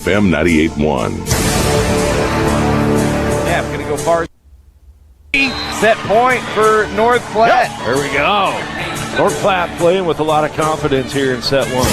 FM 98.1. Yeah, going to go far. Set point for North Platte. Yep. There we go. North Platte playing with a lot of confidence here in set one.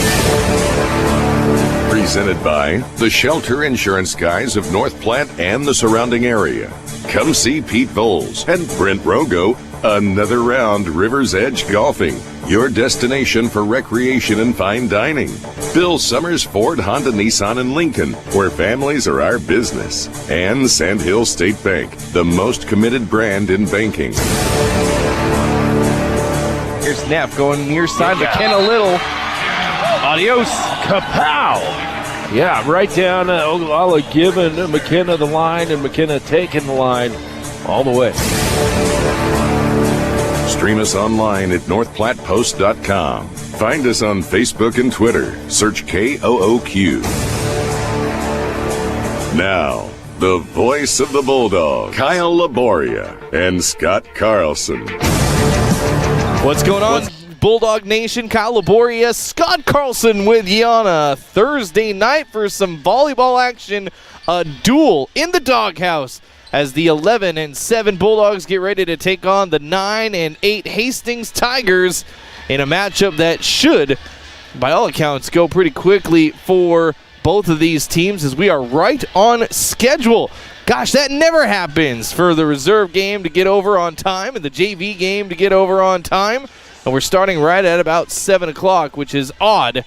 Presented by the Shelter Insurance Guys of North Platte and the surrounding area. Come see Pete Voles and Brent Rogo. Another round River's Edge Golfing, your destination for recreation and fine dining. Bill Summers Ford, Honda, Nissan, and Lincoln, where families are our business. And Sandhill State Bank, the most committed brand in banking. Here's Neff going near side. McKenna Little. Adios. Kapow! Yeah, right down Ogallala giving McKenna the line, and McKenna taking the line all the way. Stream us online at northplattepost.com. Find us on Facebook and Twitter. Search KOOQ. Now, the voice of the Bulldog, Kyle Laboria and Scott Carlson. What's going on, Bulldog Nation? Kyle Laboria, Scott Carlson with you on a Thursday night for some volleyball action. A duel in the doghouse as the 11-7 Bulldogs get ready to take on the 9-8 Hastings Tigers in a matchup that should, by all accounts, go pretty quickly for both of these teams as we are right on schedule. Gosh, that never happens for the reserve game to get over on time and the JV game to get over on time. And we're starting right at about 7 o'clock, which is odd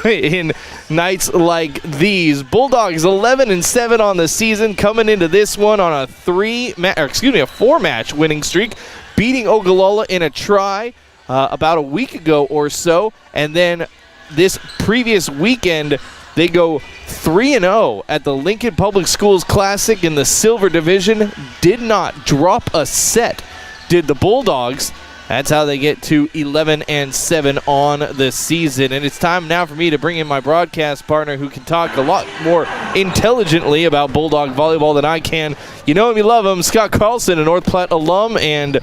in nights like these. Bulldogs 11-7 on the season, coming into this one on a 4-match winning streak, beating Ogallala in a try about a week ago or so. And then this previous weekend, they go 3-0 at the Lincoln Public Schools Classic in the Silver Division. Did not drop a set, did the Bulldogs. That's how they get to 11-7 on the season. And it's time now for me to bring in my broadcast partner who can talk a lot more intelligently about Bulldog volleyball than I can. You know him, you love him, Scott Carlson, a North Platte alum and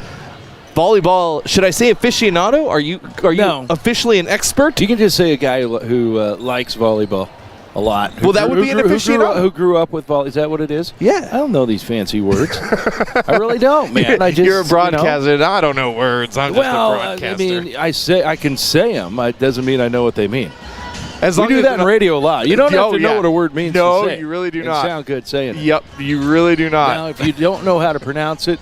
volleyball, should I say aficionado? Are you No. Officially an expert? You can just say a guy who likes volleyball a lot. Well, that would be an aficionado. Who grew up with volleyball. Is that what it is? Yeah. I don't know these fancy words. I really don't, man. You're a broadcaster. I don't know words. I'm just a broadcaster. I mean, I can say them. It doesn't mean I know what they mean. We do that in radio a lot. You don't have to know what a word means to say. No, you really do not. Sound good saying it. Yep, you really do not. Now, if you don't know how to pronounce it,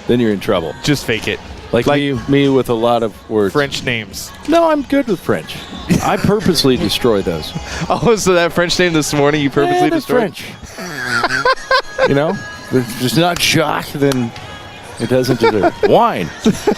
then you're in trouble. Just fake it. Like me with a lot of words. French names. No, I'm good with French. I purposely destroy those. Oh, so that French name this morning you purposely destroyed? French. You know, if it's not Jacques, then it doesn't deserve. Wine.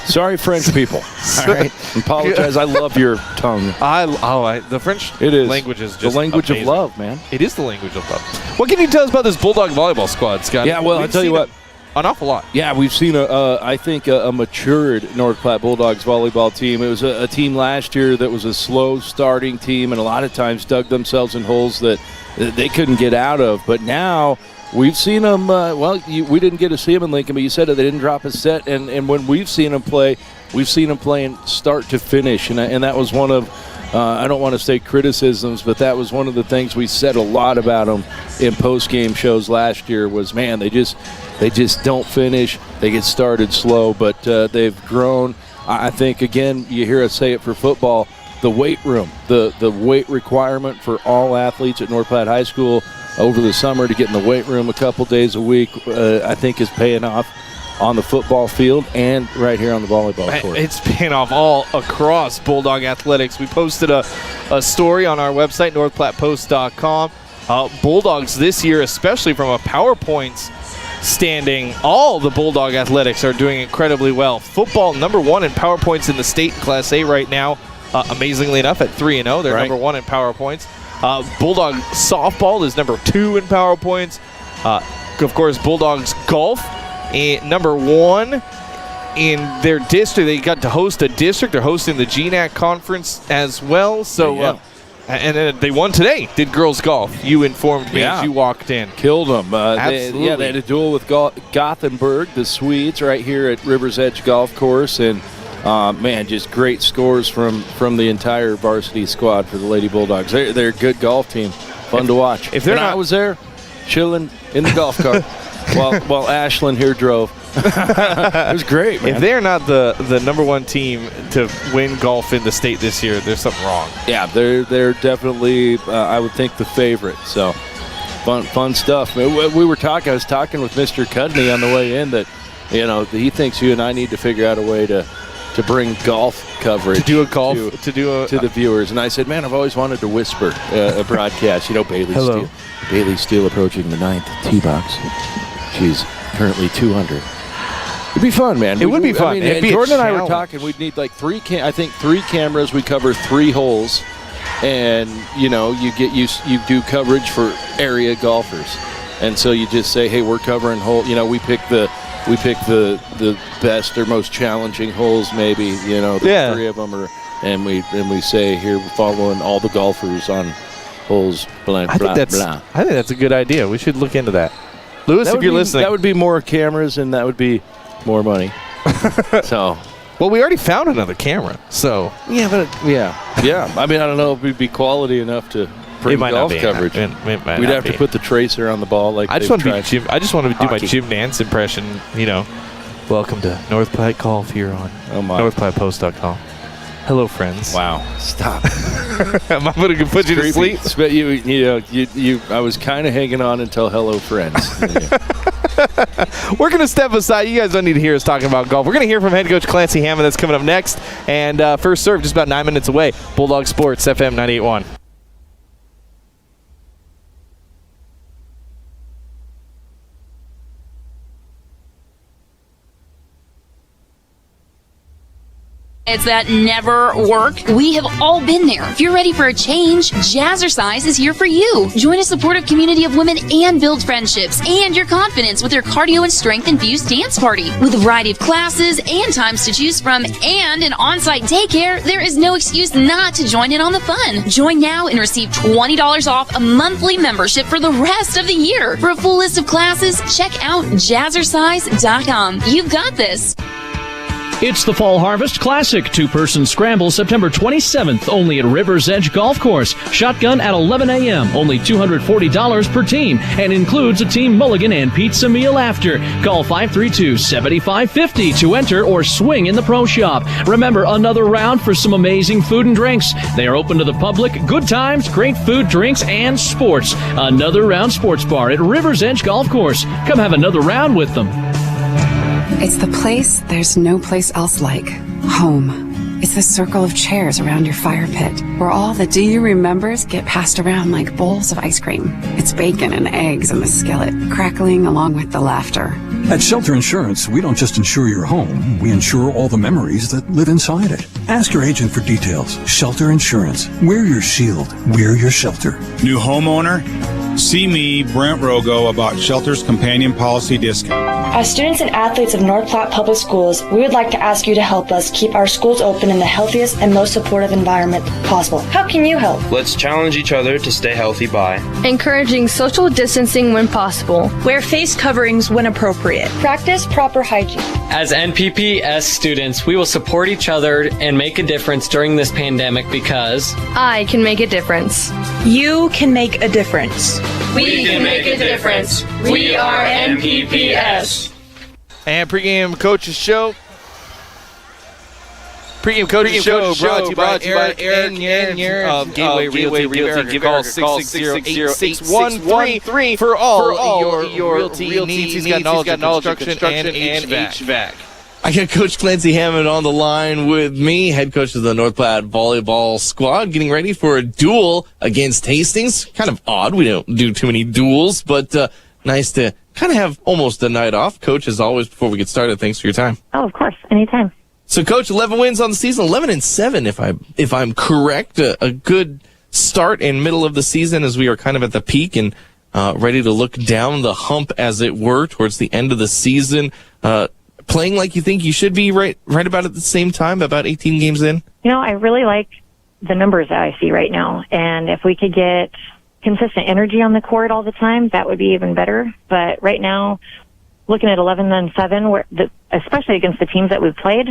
Sorry, French people. All right. Apologize. I love your tongue. The French language is just the language amazing. of love, man. It is the language of love. What can you tell us about this Bulldog volleyball squad, Scott? Yeah, well, I'll tell you what. An awful lot. Yeah, we've seen, I think, a matured North Platte Bulldogs volleyball team. It was a team last year that was a slow starting team and a lot of times dug themselves in holes that they couldn't get out of. But now we've seen them, we didn't get to see them in Lincoln, but you said that they didn't drop a set. And when we've seen them play, we've seen them playing start to finish. And that was one of, I don't want to say criticisms, but that was one of the things we said a lot about them in post-game shows last year was, man, they just don't finish. They get started slow, but they've grown. I think, again, you hear us say it for football, the weight room, the weight requirement for all athletes at North Platte High School over the summer to get in the weight room a couple days a week, I think is paying off on the football field and right here on the volleyball court. It's paying off all across Bulldog athletics. We posted a story on our website, northplattepost.com. Bulldogs this year, especially from a PowerPoints standing, all the Bulldog athletics are doing incredibly well. Football number 1 in PowerPoints in the state in Class A right now. Amazingly enough, at 3-0, they're number 1 in PowerPoints. Bulldog softball is number 2 in PowerPoints. Of course, Bulldogs golf, number 1 in their district. They got to host a district. They're hosting the GNAC conference as well. So, and then they won today. Did girls golf? You informed me as you walked in. Killed them. Absolutely. They had a duel with Gothenburg, the Swedes, right here at River's Edge Golf Course, and man, just great scores from the entire varsity squad for the Lady Bulldogs. They're a good golf team Fun to watch. If they're when I was there, chilling in the golf cart while Ashlyn here drove. It was great, man. If they're not the number one team to win golf in the state this year, there's something wrong. Yeah, they're definitely, I would think, the favorite. So fun stuff. I was talking with Mr. Cudney on the way in that, he thinks you and I need to figure out a way to bring golf coverage to the viewers. And I said, man, I've always wanted to whisper a broadcast. Bailey Steele approaching the 9th tee box. She's currently 200. It'd be fun, man. It would be fun. Jordan and I were talking. We'd need like three cameras. We cover 3 holes, and you do coverage for area golfers. And so you just say, hey, we're covering hole. We pick the best or most challenging holes. Maybe the 3 of them and we say here we're following all the golfers on holes. Blah blah blah. I think that's a good idea. We should look into that. Lewis, if you're listening, that would be more cameras, and that would be more money. So, well, we already found another camera, so yeah. I mean, I don't know if it'd be quality enough to bring golf coverage. We'd have to put the tracer on the ball. I just want to do my Jim Nance impression. Welcome to North Platte Golf here on NorthPlattePost.com. Hello, friends. Wow, stop. Am I going to put you to sleep? I was kind of hanging on until hello, friends. We're going to step aside. You guys don't need to hear us talking about golf. We're going to hear from head coach Clancy Hammond. That's coming up next. And first serve, just about 9 minutes away. Bulldog Sports, FM 98.1. It's that never work. We have all been there. If you're ready for a change, Jazzercise is here for you. Join a supportive community of women and build friendships and your confidence with their cardio and strength infused dance party. With a variety of classes and times to choose from and an on-site daycare, there is no excuse not to join in on the fun. Join now and receive $20 off a monthly membership for the rest of the year. For a full list of classes, check out jazzercise.com. You've got this. It's the Fall Harvest Classic 2-person scramble September 27th, only at River's Edge Golf Course. Shotgun at 11 a.m., only $240 per team, and includes a team mulligan and pizza meal after. Call 532-7550 to enter or swing in the pro shop. Remember, another round for some amazing food and drinks. They are open to the public. Good times, great food, drinks, and sports. Another Round Sports Bar at River's Edge Golf Course. Come have another round with them. It's the place there's no place else like. Home. It's the circle of chairs around your fire pit, where all the do you remembers get passed around like bowls of ice cream. It's bacon and eggs in the skillet, crackling along with the laughter. At Shelter Insurance, we don't just insure your home, we insure all the memories that live inside it. Ask your agent for details. Shelter Insurance. We're your shield. We're your shelter. New homeowner? See me, Brent Rogo, about Shelter's companion policy discount. As students and athletes of North Platte Public Schools, we would like to ask you to help us keep our schools open in the healthiest and most supportive environment possible. How can you help? Let's challenge each other to stay healthy by encouraging social distancing when possible. Wear face coverings when appropriate. Practice proper hygiene. As NPHS students, we will support each other and make a difference during this pandemic because I can make a difference. You can make a difference. We can make a difference. We are NPPS. And pregame coaches show. Pregame coaches show brought to you by Eric of Gateway Realty. Call 660-8613 for all your realty needs. He's got knowledge of construction and HVAC. I got Coach Clancy Hammond on the line with me, head coach of the North Platte Volleyball squad, getting ready for a duel against Hastings. Kind of odd. We don't do too many duels, but nice to kind of have almost a night off. Coach, as always, before we get started, thanks for your time. Oh, of course. Anytime. So, Coach, 11 wins on the season, 11-7 if I'm correct. A good start in middle of the season as we are kind of at the peak and ready to look down the hump, as it were, towards the end of the season. Playing like you think you should be right about at the same time, about 18 games in? I really like the numbers that I see right now. And if we could get consistent energy on the court all the time, that would be even better. But right now, looking at 11-7, especially against the teams that we've played,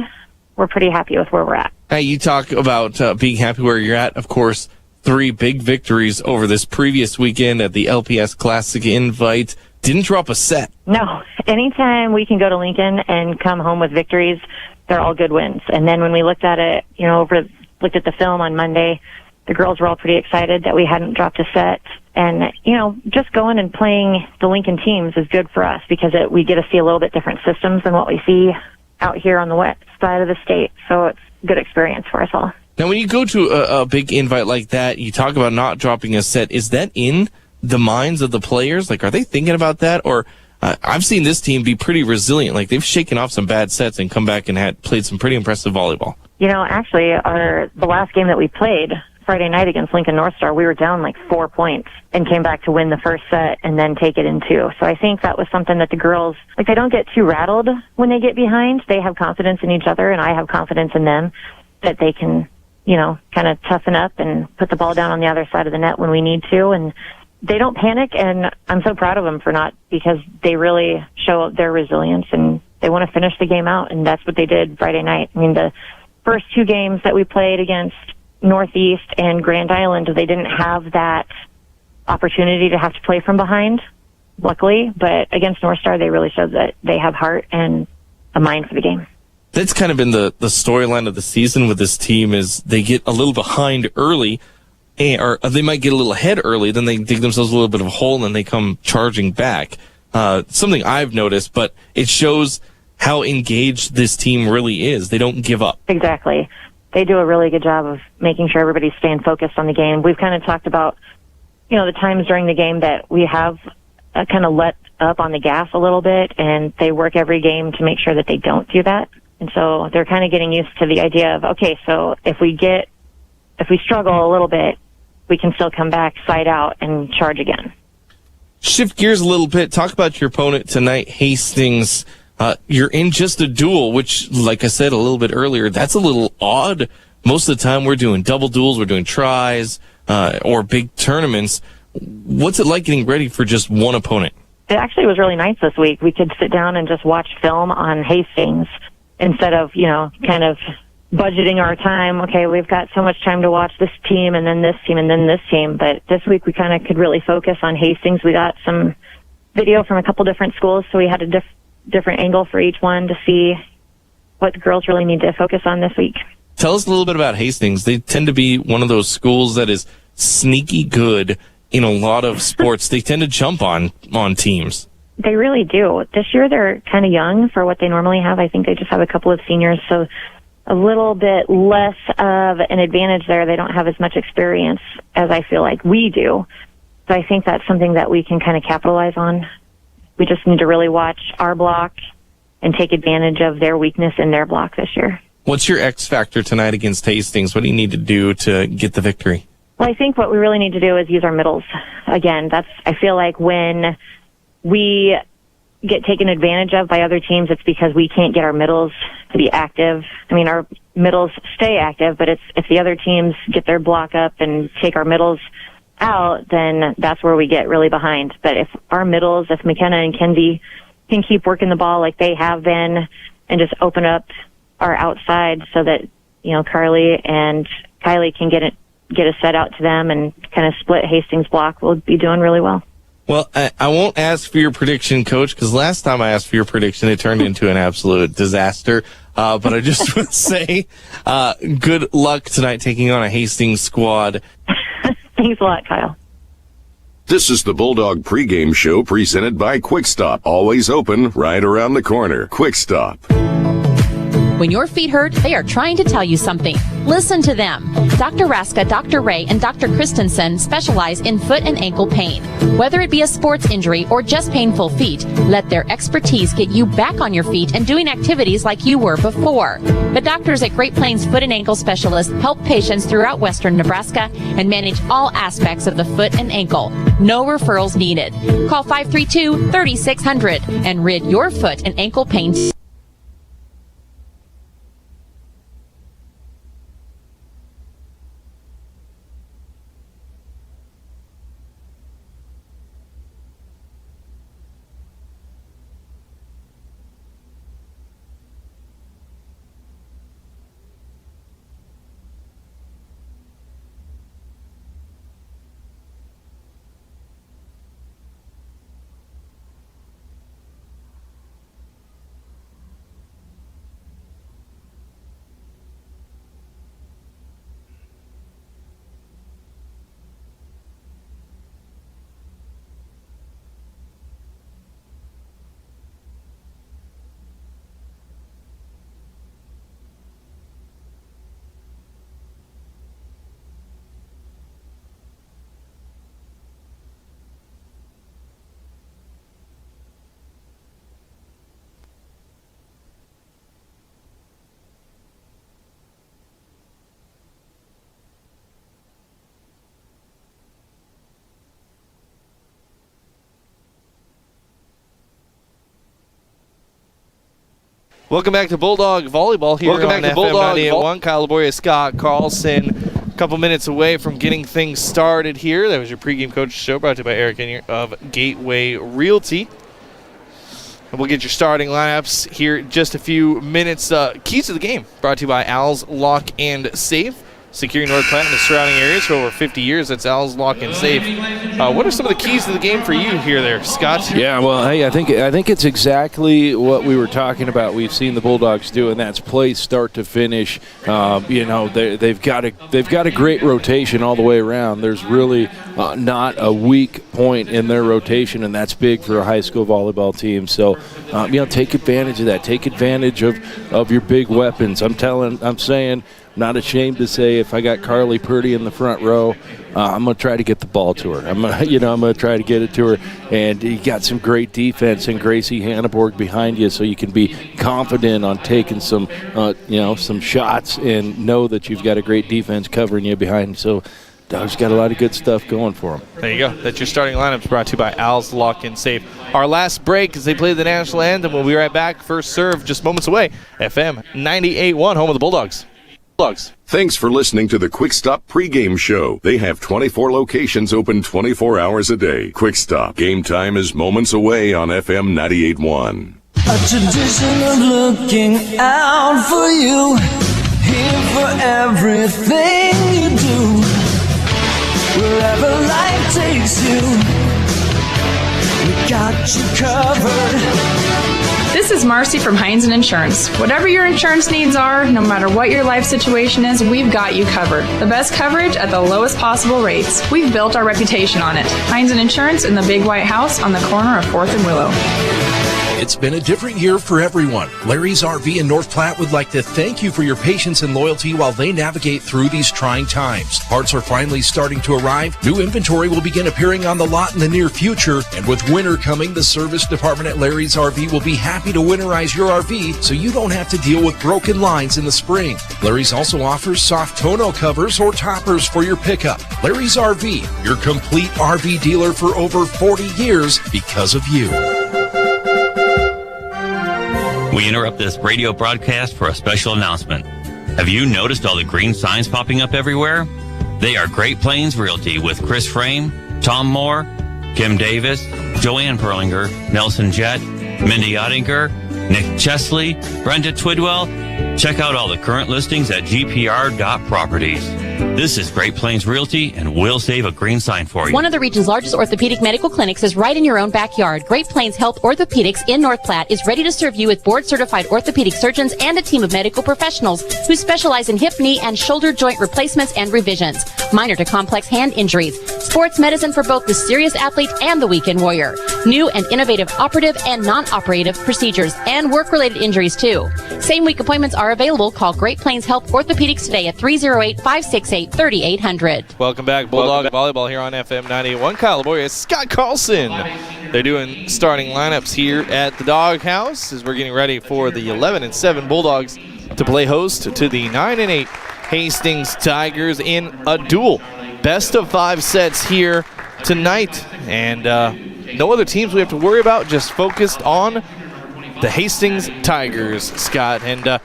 we're pretty happy with where we're at. Hey, you talk about being happy where you're at. Of course, 3 big victories over this previous weekend at the LPS Classic Invite. Didn't drop a set. No. Anytime we can go to Lincoln and come home with victories, they're all good wins. And then when we looked at it, looked at the film on Monday, the girls were all pretty excited that we hadn't dropped a set. And, just going and playing the Lincoln teams is good for us because we get to see a little bit different systems than what we see out here on the west side of the state. So it's a good experience for us all. Now, when you go to a big invite like that, you talk about not dropping a set. Is that in the minds of the players? Like, are they thinking about that? Or I've seen this team be pretty resilient. Like, they've shaken off some bad sets and come back and played some pretty impressive volleyball. Actually, the last game that we played Friday night against Lincoln North Star, we were down like 4 points and came back to win the first set and then take it in 2. So I think that was something that the girls, they don't get too rattled when they get behind. They have confidence in each other, and I have confidence in them that they can, kind of toughen up and put the ball down on the other side of the net when we need to. And they don't panic, and I'm so proud of them for not, because they really show their resilience and they want to finish the game out, and that's what they did Friday night. I mean, the first 2 games that we played against Northeast and Grand Island, they didn't have that opportunity to have to play from behind, luckily. But against North Star, they really showed that they have heart and a mind for the game. That's kind of been the storyline of the season with this team is they get a little behind early, or they might get a little ahead early, then they dig themselves a little bit of a hole, and then they come charging back. Something I've noticed, but it shows how engaged this team really is. They don't give up. Exactly. They do a really good job of making sure everybody's staying focused on the game. We've kind of talked about, the times during the game that we have kind of let up on the gas a little bit, and they work every game to make sure that they don't do that. And so they're kind of getting used to the idea of, okay, so if we struggle a little bit, we can still come back side out and charge again. Shift gears a little bit. Talk about your opponent tonight, Hastings. You're in just a duel, which, like I said a little bit earlier, that's a little odd. Most of the time we're doing double duels, we're doing tries, or big tournaments. What's it like getting ready for just one opponent? It actually was really nice this week. We could sit down and just watch film on Hastings instead of, kind of budgeting our time. Okay, we've got so much time to watch this team and then this team and then this team. But this week we kind of could really focus on Hastings. We got some video from a couple different schools, so we had a different angle for each one to see what the girls really need to focus on this week. Tell us a little bit about Hastings. They tend to be one of those schools that is sneaky good in a lot of sports. They tend to jump on teams. They really do. This year they're kind of young for what they normally have. I think they just have a couple of seniors, so a little bit less of an advantage there. They don't have as much experience as I feel like we do. So I think that's something that we can kind of capitalize on. We just need to really watch our block and take advantage of their weakness in their block this year. What's your X factor tonight against Hastings? What do you need to do to get the victory? Well, I think what we really need to do is use our middles. Again, I feel like when we get taken advantage of by other teams, it's because we can't get our middles to be active. I mean, our middles stay active, but if the other teams get their block up and take our middles out, then that's where we get really behind. But if McKenna and Kenzie can keep working the ball like they have been and just open up our outside so that, Carly and Kylie can get a set out to them and kind of split Hastings' block, we'll be doing really well. Well, I won't ask for your prediction, Coach, because last time I asked for your prediction, it turned into an absolute disaster. But I just would say good luck tonight taking on a Hastings squad. Thanks a lot, Kyle. This is the Bulldog pregame show presented by Quick Stop. Always open right around the corner. Quick Stop. When your feet hurt, they are trying to tell you something. Listen to them. Dr. Raska, Dr. Ray, and Dr. Christensen specialize in foot and ankle pain. Whether it be a sports injury or just painful feet, let their expertise get you back on your feet and doing activities like you were before. The doctors at Great Plains Foot and Ankle Specialists help patients throughout western Nebraska and manage all aspects of the foot and ankle. No referrals needed. Call 532-3600 and rid your foot and ankle pain. Welcome back to Bulldog Volleyball here on FM 98.1. Kyle Laboria, Scott Carlson. A couple minutes away from getting things started here. That was your pregame coach show brought to you by Eric Inier of Gateway Realty. And we'll get your starting lineups here in just a few minutes. Keys to the game brought to you by Al's Lock and Safe. Securing North Platte and the surrounding areas for over 50 years. That's Al's Lock and Safe. What are some of the keys to the game for you here there, Scott? Yeah, well, hey, I think it's exactly what we were talking about. We've seen the Bulldogs do, and that's play start to finish. They've got a great rotation all the way around. There's really not a weak point in their rotation, and that's big for a high school volleyball team. So, take advantage of that. Take advantage of your big weapons. I'm saying. Not ashamed to say if I got Carly Purdy in the front row, I'm going to try to get the ball to her. I'm going to try to get it to her. And you got some great defense and Gracie Hanneborg behind you, so you can be confident on taking some shots and know that you've got a great defense covering you behind. So Dogs got a lot of good stuff going for them. There you go. That's your starting lineups brought to you by Al's Lock and Safe. Our last break as they play the national anthem. We'll be right back. First serve just moments away. FM 98.1, home of the Bulldogs. Thanks for listening to the Quick Stop pregame show. They have 24 locations open 24 hours a day. Quick Stop. Game time is moments away on FM 98.1. A tradition of looking out for you, here for everything you do. Wherever life takes you, we got you covered. This is Marcy from Heinz & Insurance. Whatever your insurance needs are, no matter what your life situation is, we've got you covered. The best coverage at the lowest possible rates. We've built our reputation on it. Heinz & Insurance in the Big White House on the corner of 4th and Willow. It's been a different year for everyone. Larry's RV in North Platte would like to thank you for your patience and loyalty while they navigate through these trying times. Parts are finally starting to arrive. New inventory will begin appearing on the lot in the near future. And with winter coming, the service department at Larry's RV will be happy to winterize your RV so you don't have to deal with broken lines in the spring. Larry's also offers soft tonneau covers or toppers for your pickup. Larry's RV, your complete RV dealer for over 40 years because of you. We interrupt this radio broadcast for a special announcement. Have you noticed all the green signs popping up everywhere? They are Great Plains Realty with Chris Frame, Tom Moore, Kim Davis, Joanne Perlinger, Nelson Jett, Mindy Ottinger, Nick Chesley, Brenda Twidwell. Check out all the current listings at gpr.properties. This is Great Plains Realty, and we'll save a green sign for you. One of the region's largest orthopedic medical clinics is right in your own backyard. Great Plains Health Orthopedics in North Platte is ready to serve you with board-certified orthopedic surgeons and a team of medical professionals who specialize in hip, knee, and shoulder joint replacements and revisions, minor to complex hand injuries, sports medicine for both the serious athlete and the weekend warrior, new and innovative operative and non-operative procedures, and work-related injuries, too. Same-week appointments are available. Call Great Plains Health Orthopedics today at 308-568-3800. Welcome back, Bulldog Volleyball here on FM 98.1. Kyle Laboria, Scott Carlson. They're doing starting lineups here at the Doghouse as we're getting ready for the 11-7 Bulldogs to play host to the 9-8 Hastings Tigers in a duel. Best of 5 sets here tonight, and no other teams we have to worry about, just focused on the Hastings Tigers, Scott. And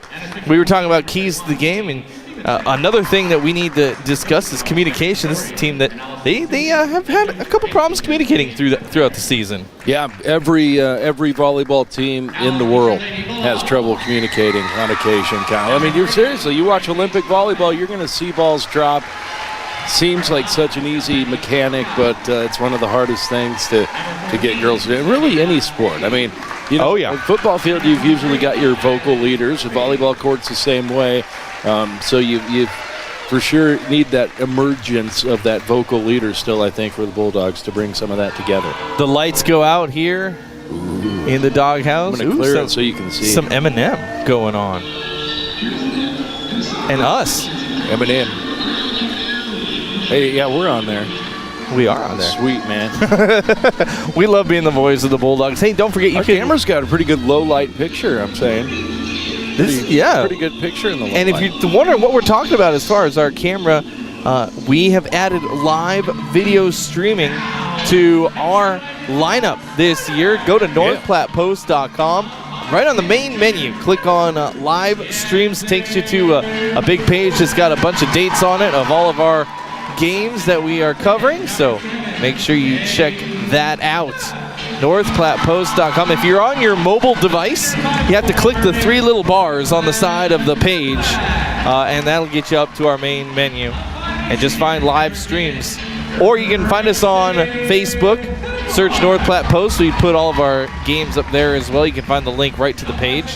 we were talking about keys to the game, and another thing that we need to discuss is communication. This is a team that they have had a couple problems communicating throughout the season. Yeah, every volleyball team in the world has trouble communicating on occasion, Kyle. I mean, you watch Olympic volleyball, you're going to see balls drop. Seems like such an easy mechanic, but it's one of the hardest things to get girls to do. And really any sport. I mean, on football field, you've usually got your vocal leaders. The volleyball court's the same way. So you for sure need that emergence of that vocal leader still, I think, for the Bulldogs to bring some of that together. The lights go out here in the Doghouse. I'm going to clear it so you can see. Some Eminem going on. And us. Eminem. Hey, yeah, we're on there. We are on there. Sweet, man. We love being the voice of the Bulldogs. Hey, don't forget, Our camera's got a pretty good low-light picture, I'm saying. Pretty good picture in the low And light. if you're wondering what we're talking about as far as our camera, we have added live video streaming to our lineup this year. Go to NorthPlattePost.com. right on the main menu. Click on live streams. Takes you to a big page that's got a bunch of dates on it of all of our games that we are covering. So make sure you check that out. NorthPlattePost.com. If you're on your mobile device, you have to click the 3 little bars on the side of the page, and that'll get you up to our main menu. And just find live streams. Or you can find us on Facebook. Search North Platte Post. We put all of our games up there as well. You can find the link right to the page.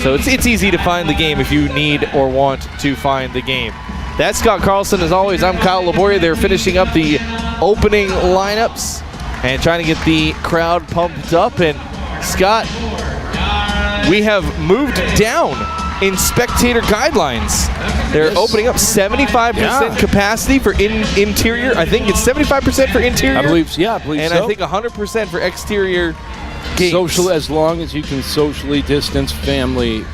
So it's easy to find the game if you need or want to find the game. That's Scott Carlson. As always, I'm Kyle Laboria. They're finishing up the opening lineups and trying to get the crowd pumped up. And Scott, we have moved down in spectator guidelines. They're opening up 75% capacity for interior. I think it's 75% for interior. I believe so. And I think 100% for exterior games. Social, as long as you can socially distance family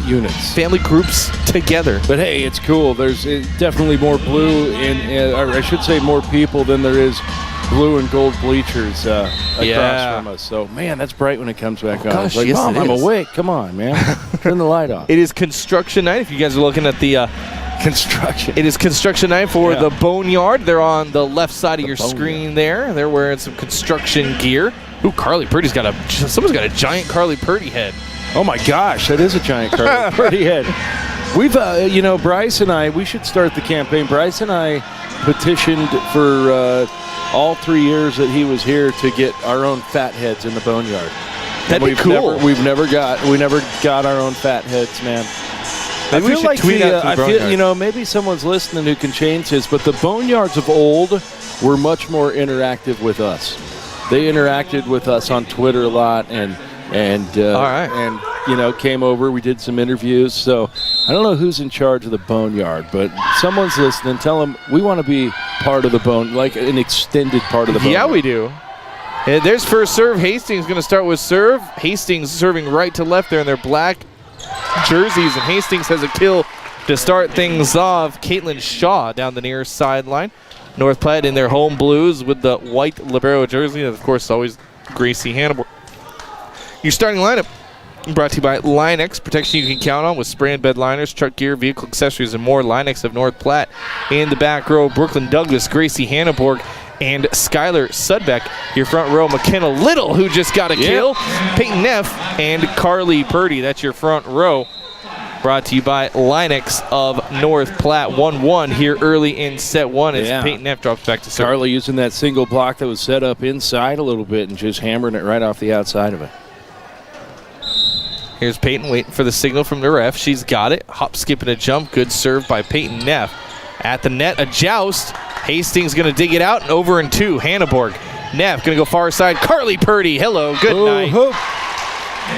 units. Family groups together. But hey, it's cool. There's definitely more blue, or I should say more people than there is blue and gold bleachers across from us. So, man, that's bright when it comes back on. Gosh, Like, yes, Mom, it I'm is. awake. Come on, man. Turn the light off. It is construction night. If you guys are looking at the construction. It is construction night for the Boneyard. They're on the left side of your screen there. They're wearing some construction gear. Ooh, Carly Purdy's someone's got a giant Carly Purdy head. Oh my gosh, that is a giant Carly Purdy head. We've, Bryce and I, we should start the campaign. Bryce and I petitioned for all 3 years that he was here to get our own fat heads in the Boneyard. That'd be cool. We never got our own fat heads, man. Maybe we should tweet out to the Boneyard. Maybe someone's listening who can change his, but the Boneyards of old were much more interactive with us. They interacted with us on Twitter a lot and came over. We did some interviews. So I don't know who's in charge of the Boneyard, but someone's listening. Tell them we want to be part of the like an extended part of the Boneyard. Yeah, we do. And there's first serve. Hastings going to start with serve. Hastings serving right to left there in their black jerseys, and Hastings has a kill to start things off. Caitlin Shaw down the near sideline. North Platte in their home blues with the white libero jersey, and of course always Gracie Hannibal. Your starting lineup brought to you by Linex, protection you can count on with spray and bed liners, truck gear, vehicle accessories, and more. Linex of North Platte. In the back row, Brooklyn Douglas, Gracie Hannaborg, and Skylar Sudbeck. Your front row, McKenna Little, who just got a kill, Peyton Neff, and Carly Purdy. That's your front row. Brought to you by Linex of North Platte. 1-1 here early in set one as Peyton Neff drops back to serve. Carly using that single block that was set up inside a little bit and just hammering it right off the outside of it. Here's Peyton waiting for the signal from the ref. She's got it. Hop, skip, and a jump. Good serve by Peyton Neff. At the net, a joust. Hastings going to dig it out, and over and two. Hannaborg. Neff going to go far side. Carly Purdy. Hello. Good night.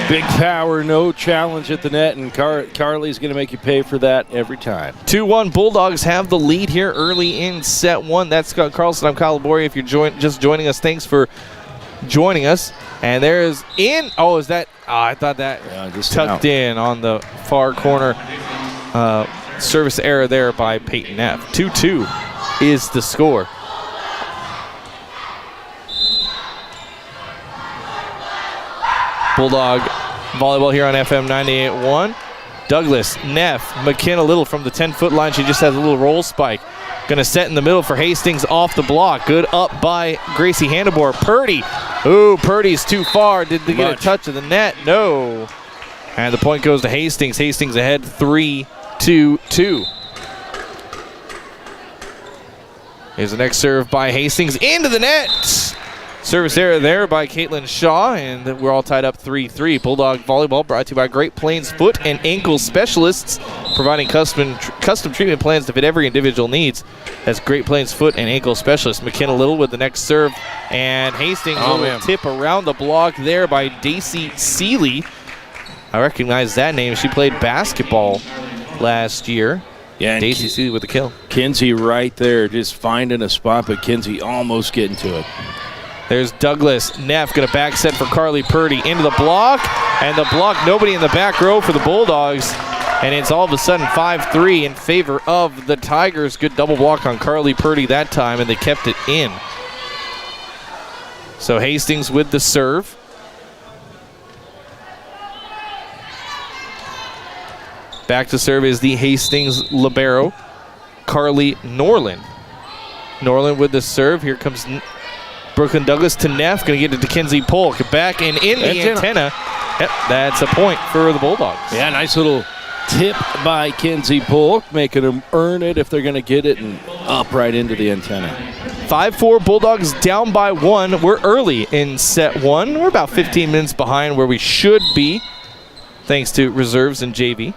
Big power, no challenge at the net, and Carly's going to make you pay for that every time. 2-1. Bulldogs have the lead here early in set one. That's Scott Carlson. I'm Kyle Laboria. If you're just joining us, thanks for joining us. And there's in. Oh, is that? I thought that just tucked in on the far corner. Service error there by Peyton Neff. 2-2 is the score. Bulldog volleyball here on FM 98.1. Douglas, Neff, McKenna Little from the 10-foot line. She just has a little roll spike. Going to set in the middle for Hastings off the block. Good up by Gracie Hannaborg. Purdy. Ooh, Purdy's too far. Did they get a touch of the net? No. And the point goes to Hastings. Hastings ahead 3-2. Here's the next serve by Hastings into the net. Service error there by Caitlin Shaw, and we're all tied up 3-3. Bulldog volleyball brought to you by Great Plains Foot and Ankle Specialists, providing custom treatment plans to fit every individual needs. That's Great Plains Foot and Ankle Specialists. McKenna Little with the next serve, and Hastings will tip around the block there by Daisy Seeley. I recognize that name. She played basketball last year. Yeah, Daisy Seeley with the kill. Kinsey right there, just finding a spot, but Kinsey almost getting to it. There's Douglas. Neff going to back set for Carly Purdy into the block. And the block, nobody in the back row for the Bulldogs. And it's all of a sudden 5-3 in favor of the Tigers. Good double block on Carly Purdy that time, and they kept it in. So Hastings with the serve. Back to serve is the Hastings libero, Carly Norland. Norland with the serve. Here comes Brooklyn Douglas to Neff. Going to get it to Kenzie Polk. Back and in the antenna. Yep, that's a point for the Bulldogs. Yeah, nice little tip by Kenzie Polk, making them earn it if they're going to get it, and up right into the antenna. 5-4 Bulldogs down by 1. We're early in set 1. We're about 15 minutes behind where we should be, thanks to reserves and JV.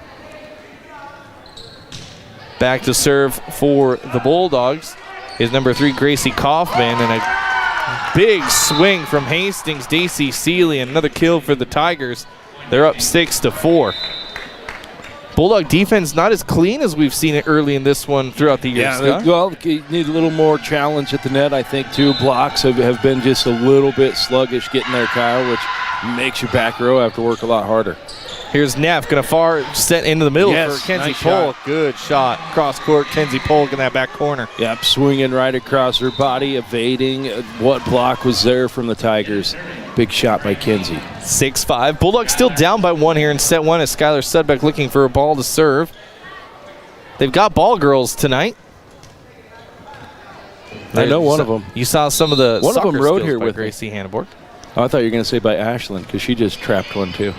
Back to serve for the Bulldogs is number 3, Gracie Kaufman, and a big swing from Hastings, Daisy Seeley, and another kill for the Tigers. They're up 6-4. Bulldog defense not as clean as we've seen it early in this one throughout the year. Yeah, well, you need a little more challenge at the net, I think, too. Blocks have been just a little bit sluggish getting there, Kyle, which makes your back row have to work a lot harder. Here's Neff, going to far set into the middle for Kenzie nice Polk. shot. Good shot. Cross court, Kenzie Polk in that back corner. Yep, swinging right across her body, evading what block was there from the Tigers. Big shot by Kenzie. 6-5. Bulldogs still down by 1 here in set 1 as Skylar Sudbeck looking for a ball to serve. They've got ball girls tonight. I know one of them. You saw some of the one of them rode here with Gracie Hanneborg. Oh, I thought you were going to say by Ashland because she just trapped one too.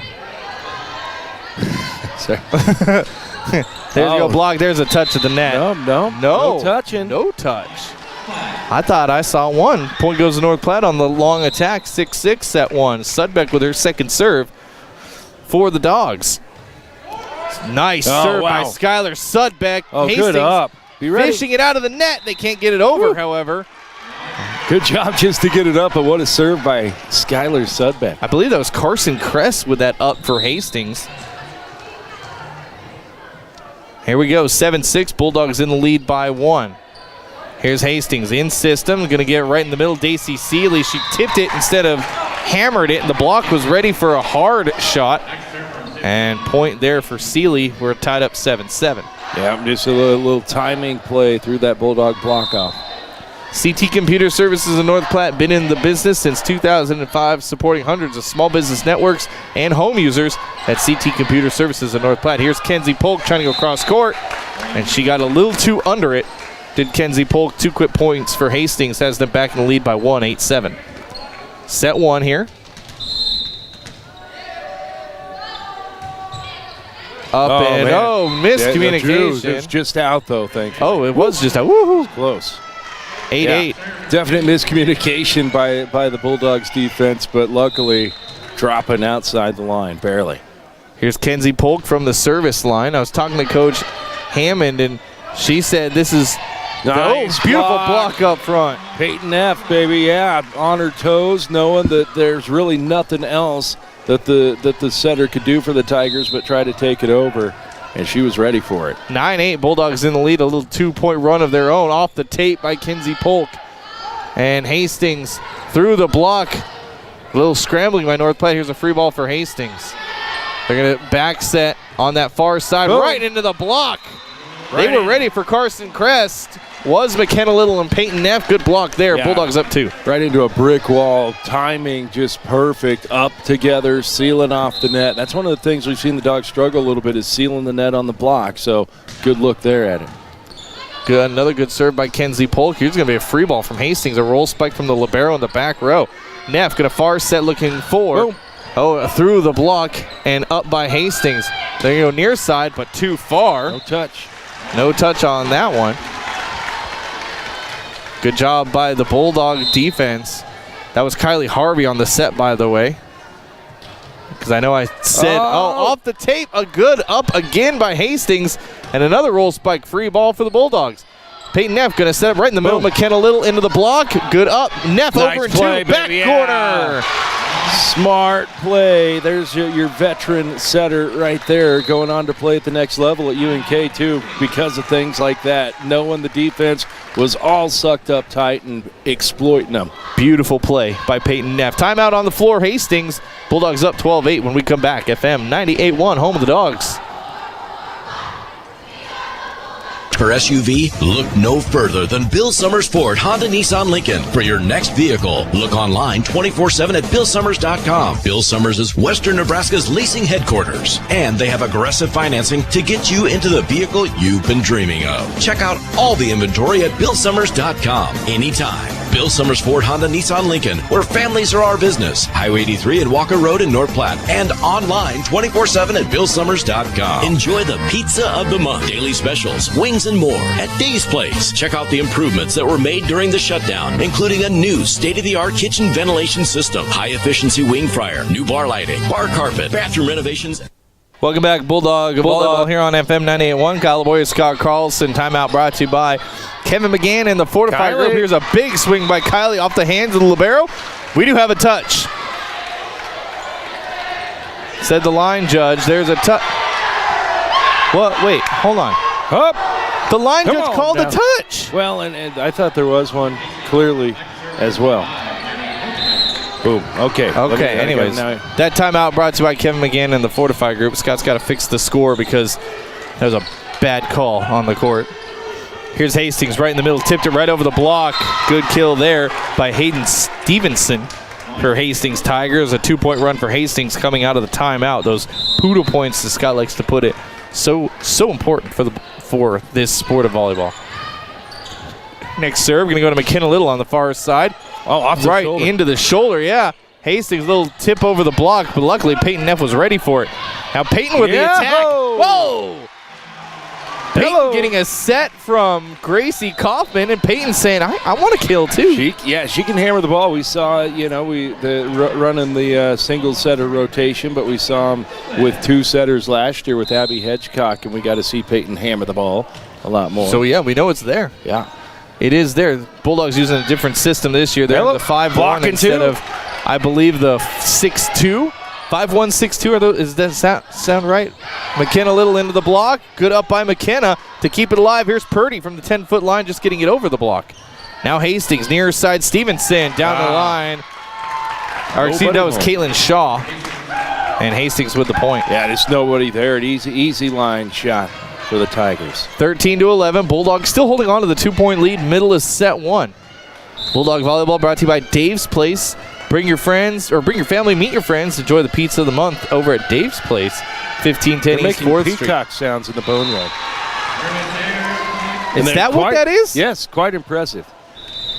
Sorry. There's your block. There's a touch of the net. No touching. No touch. I thought I saw one. Point goes to North Platte on the long attack. 6-6 set 1. Sudbeck with her second serve for the Dogs. Nice serve by Skylar Sudbeck. Oh, Hastings good up. Be ready. Fishing it out of the net. They can't get it over, however. Good job just to get it up, but what a serve by Skylar Sudbeck. I believe that was Carson Kress with that up for Hastings. Here we go, 7-6. Bulldogs in the lead by 1. Here's Hastings in system, going to get right in the middle. Daisy Seeley, she tipped it instead of hammered it, and the block was ready for a hard shot. And point there for Seeley. We're tied up 7-7. Yeah, just a little timing play through that Bulldog block off. CT Computer Services in North Platte, been in the business since 2005, supporting hundreds of small business networks and home users at CT Computer Services in North Platte. Here's Kenzie Polk trying to go cross court, and she got a little too under it. Did Kenzie Polk. 2 quick points for Hastings, has them back in the lead by 1, 8-7. Set 1 here. Miscommunication. It's just out, though, thank you. Oh, it was just out. Woohoo. Close. 8-8. Yeah. Definite miscommunication by the Bulldogs defense, but luckily dropping outside the line, barely. Here's Kenzie Polk from the service line. I was talking to Coach Hammond, and she said this is nice beautiful block up front. Peyton F., baby, yeah, on her toes, knowing that there's really nothing else that the setter could do for the Tigers but try to take it over. And she was ready for it. 9-8, Bulldogs in the lead. A little 2-point run of their own off the tape by Kenzie Polk. And Hastings through the block. A little scrambling by North Platte. Here's a free ball for Hastings. They're going to back set on that far side, right into the block. They were ready for Carson Crest. Was McKenna Little and Peyton Neff. Good block there. Yeah. Bulldogs up 2. Right into a brick wall. Timing just perfect. Up together, sealing off the net. That's one of the things we've seen the Dogs struggle a little bit is sealing the net on the block. So good look there at it. Good. Another good serve by Kenzie Polk. Here's going to be a free ball from Hastings. A roll spike from the libero in the back row. Neff going to far set looking for. Through the block and up by Hastings. They go near side, but too far. No touch. No touch on that one. Good job by the Bulldog defense. That was Kylie Harvey on the set, by the way. Because I know I said, off the tape, a good up again by Hastings. And another roll spike free ball for the Bulldogs. Peyton Neff going to set up right in the middle. McKenna Little into the block. Good up. Neff nice over and 2. Back corner. Smart play. There's your veteran setter right there going on to play at the next level at UNK too because of things like that. Knowing the defense was all sucked up tight and exploiting them. Beautiful play by Peyton Neff. Timeout on the floor. Hastings. Bulldogs up 12-8 when we come back. FM 98.1, home of the Dogs. truck or SUV? Look no further than Bill Summers Ford Honda Nissan Lincoln. For your next vehicle, look online 24/7 at BillSummers.com. Bill Summers is Western Nebraska's leasing headquarters, and they have aggressive financing to get you into the vehicle you've been dreaming of. Check out all the inventory at BillSummers.com anytime. Bill Summers Ford Honda Nissan Lincoln, where families are our business. Highway 83 and Walker Road in North Platte, and online 24/7 at BillSummers.com. Enjoy the pizza of the month, daily specials, wings, and more at Dave's Place. Check out the improvements that were made during the shutdown, including a new state-of-the-art kitchen ventilation system, high-efficiency wing fryer, new bar lighting, bar carpet, bathroom renovations. Welcome back, Bulldog Volleyball here on FM 98.1. Kyle Boyer, Scott Carlson. Timeout brought to you by Kevin McGann and the Fortified Group. Here's a big swing by Kylie off the hands of the libero. We do have a touch. Said the line judge. There's a touch. What? Wait, hold on. Up. The line judge called a touch. Well, and I thought there was one clearly as well. Boom. Okay. Anyways, that timeout brought to you by Kevin McGann and the Fortified Group. Scott's got to fix the score because there was a bad call on the court. Here's Hastings right in the middle. Tipped it right over the block. Good kill there by Hayden Stevenson for Hastings Tigers. A 2-point run for Hastings coming out of the timeout. Those poodle points, as Scott likes to put it, so important for this sport of volleyball. Next serve, going to go to McKenna Little on the far side. Oh, off the shoulder. Into the shoulder, yeah. Hastings, little tip over the block, but luckily Peyton Neff was ready for it. Now Peyton with the attack. Whoa! Peyton getting a set from Gracie Kaufman, and Peyton saying, I want to kill too. She can hammer the ball. We saw, running the single setter rotation, but we saw him with two setters last year with Abby Hedgecock, and we got to see Peyton hammer the ball a lot more. So, yeah, we know it's there. Yeah. It is there. Bulldogs using a different system this year. They're the 5-1 instead of, I believe, the 6-2. 5-1, 6-2. Does that sound right? McKenna Little into the block. Good up by McKenna to keep it alive. Here's Purdy from the 10-foot line, just getting it over the block. Now Hastings, near side Stevenson, down the line. That was Caitlin Shaw. And Hastings with the point. Yeah, there's nobody there. An easy line shot for the Tigers. 13-11. Bulldogs still holding on to the 2-point lead. Middle is set 1. Bulldog Volleyball brought to you by Dave's Place. Bring your friends, or bring your family, meet your friends. Enjoy the pizza of the month over at Dave's Place, 1510 East 4th Street. Peacock sounds in the bone room. Is that what that is? Yes, quite impressive.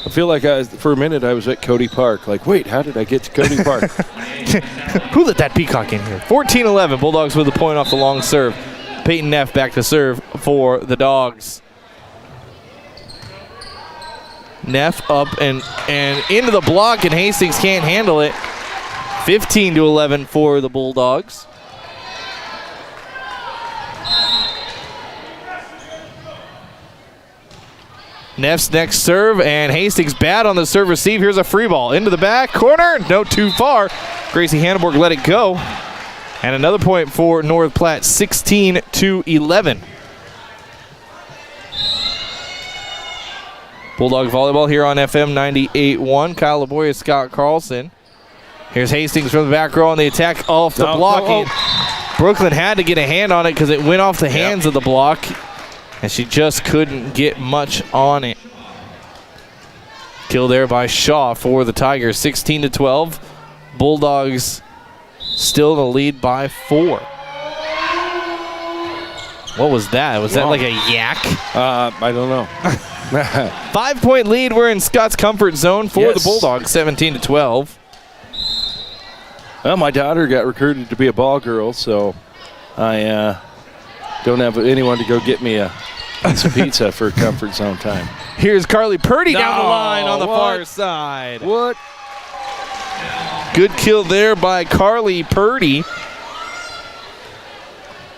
I feel like for a minute I was at Cody Park. Like, wait, how did I get to Cody Park? Who let that peacock in here? 14-11. Bulldogs with a point off the long serve. Peyton Neff back to serve for the Dogs. Neff up and into the block, and Hastings can't handle it. 15-11 for the Bulldogs. Neff's next serve, and Hastings bad on the serve receive. Here's a free ball into the back corner. No, too far. Gracie Hanneborg let it go. And another point for North Platte, 16-11. Bulldog Volleyball here on FM 98.1. Kyle LaBoya, Scott Carlson. Here's Hastings from the back row on the attack off the block. Brooklyn had to get a hand on it because it went off the hands of the block, and she just couldn't get much on it. Kill there by Shaw for the Tigers, 16-12. Bulldogs still in the lead by 4. What was that? Was that like a yak? I don't know. 5-point lead. We're in Scott's comfort zone for the Bulldogs, 17-12. Well, my daughter got recruited to be a ball girl, so I don't have anyone to go get me a piece of pizza for comfort zone time. Here's Carly Purdy down the line on the far side. What? Good kill there by Carly Purdy.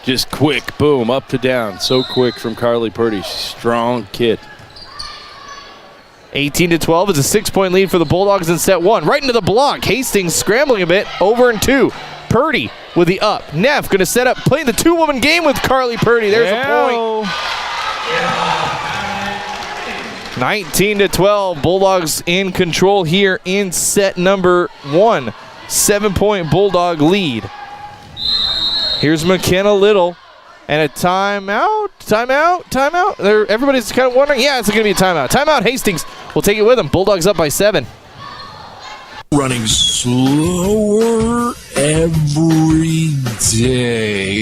Just quick, boom, up to down. So quick from Carly Purdy. Strong kid. 18-12 is a 6-point lead for the Bulldogs in set 1. Right into the block. Hastings scrambling a bit. Over and 2. Purdy with the up. Neff going to set up, playing the 2-woman game with Carly Purdy. There's a point. 19-12. Bulldogs in control here in set number 1. 7-point Bulldog lead. Here's McKenna Little. And a timeout. Everybody's kind of wondering. Yeah, it's going to be a timeout. Timeout. Hastings will take it with them. Bulldogs up by 7. Running slower every day.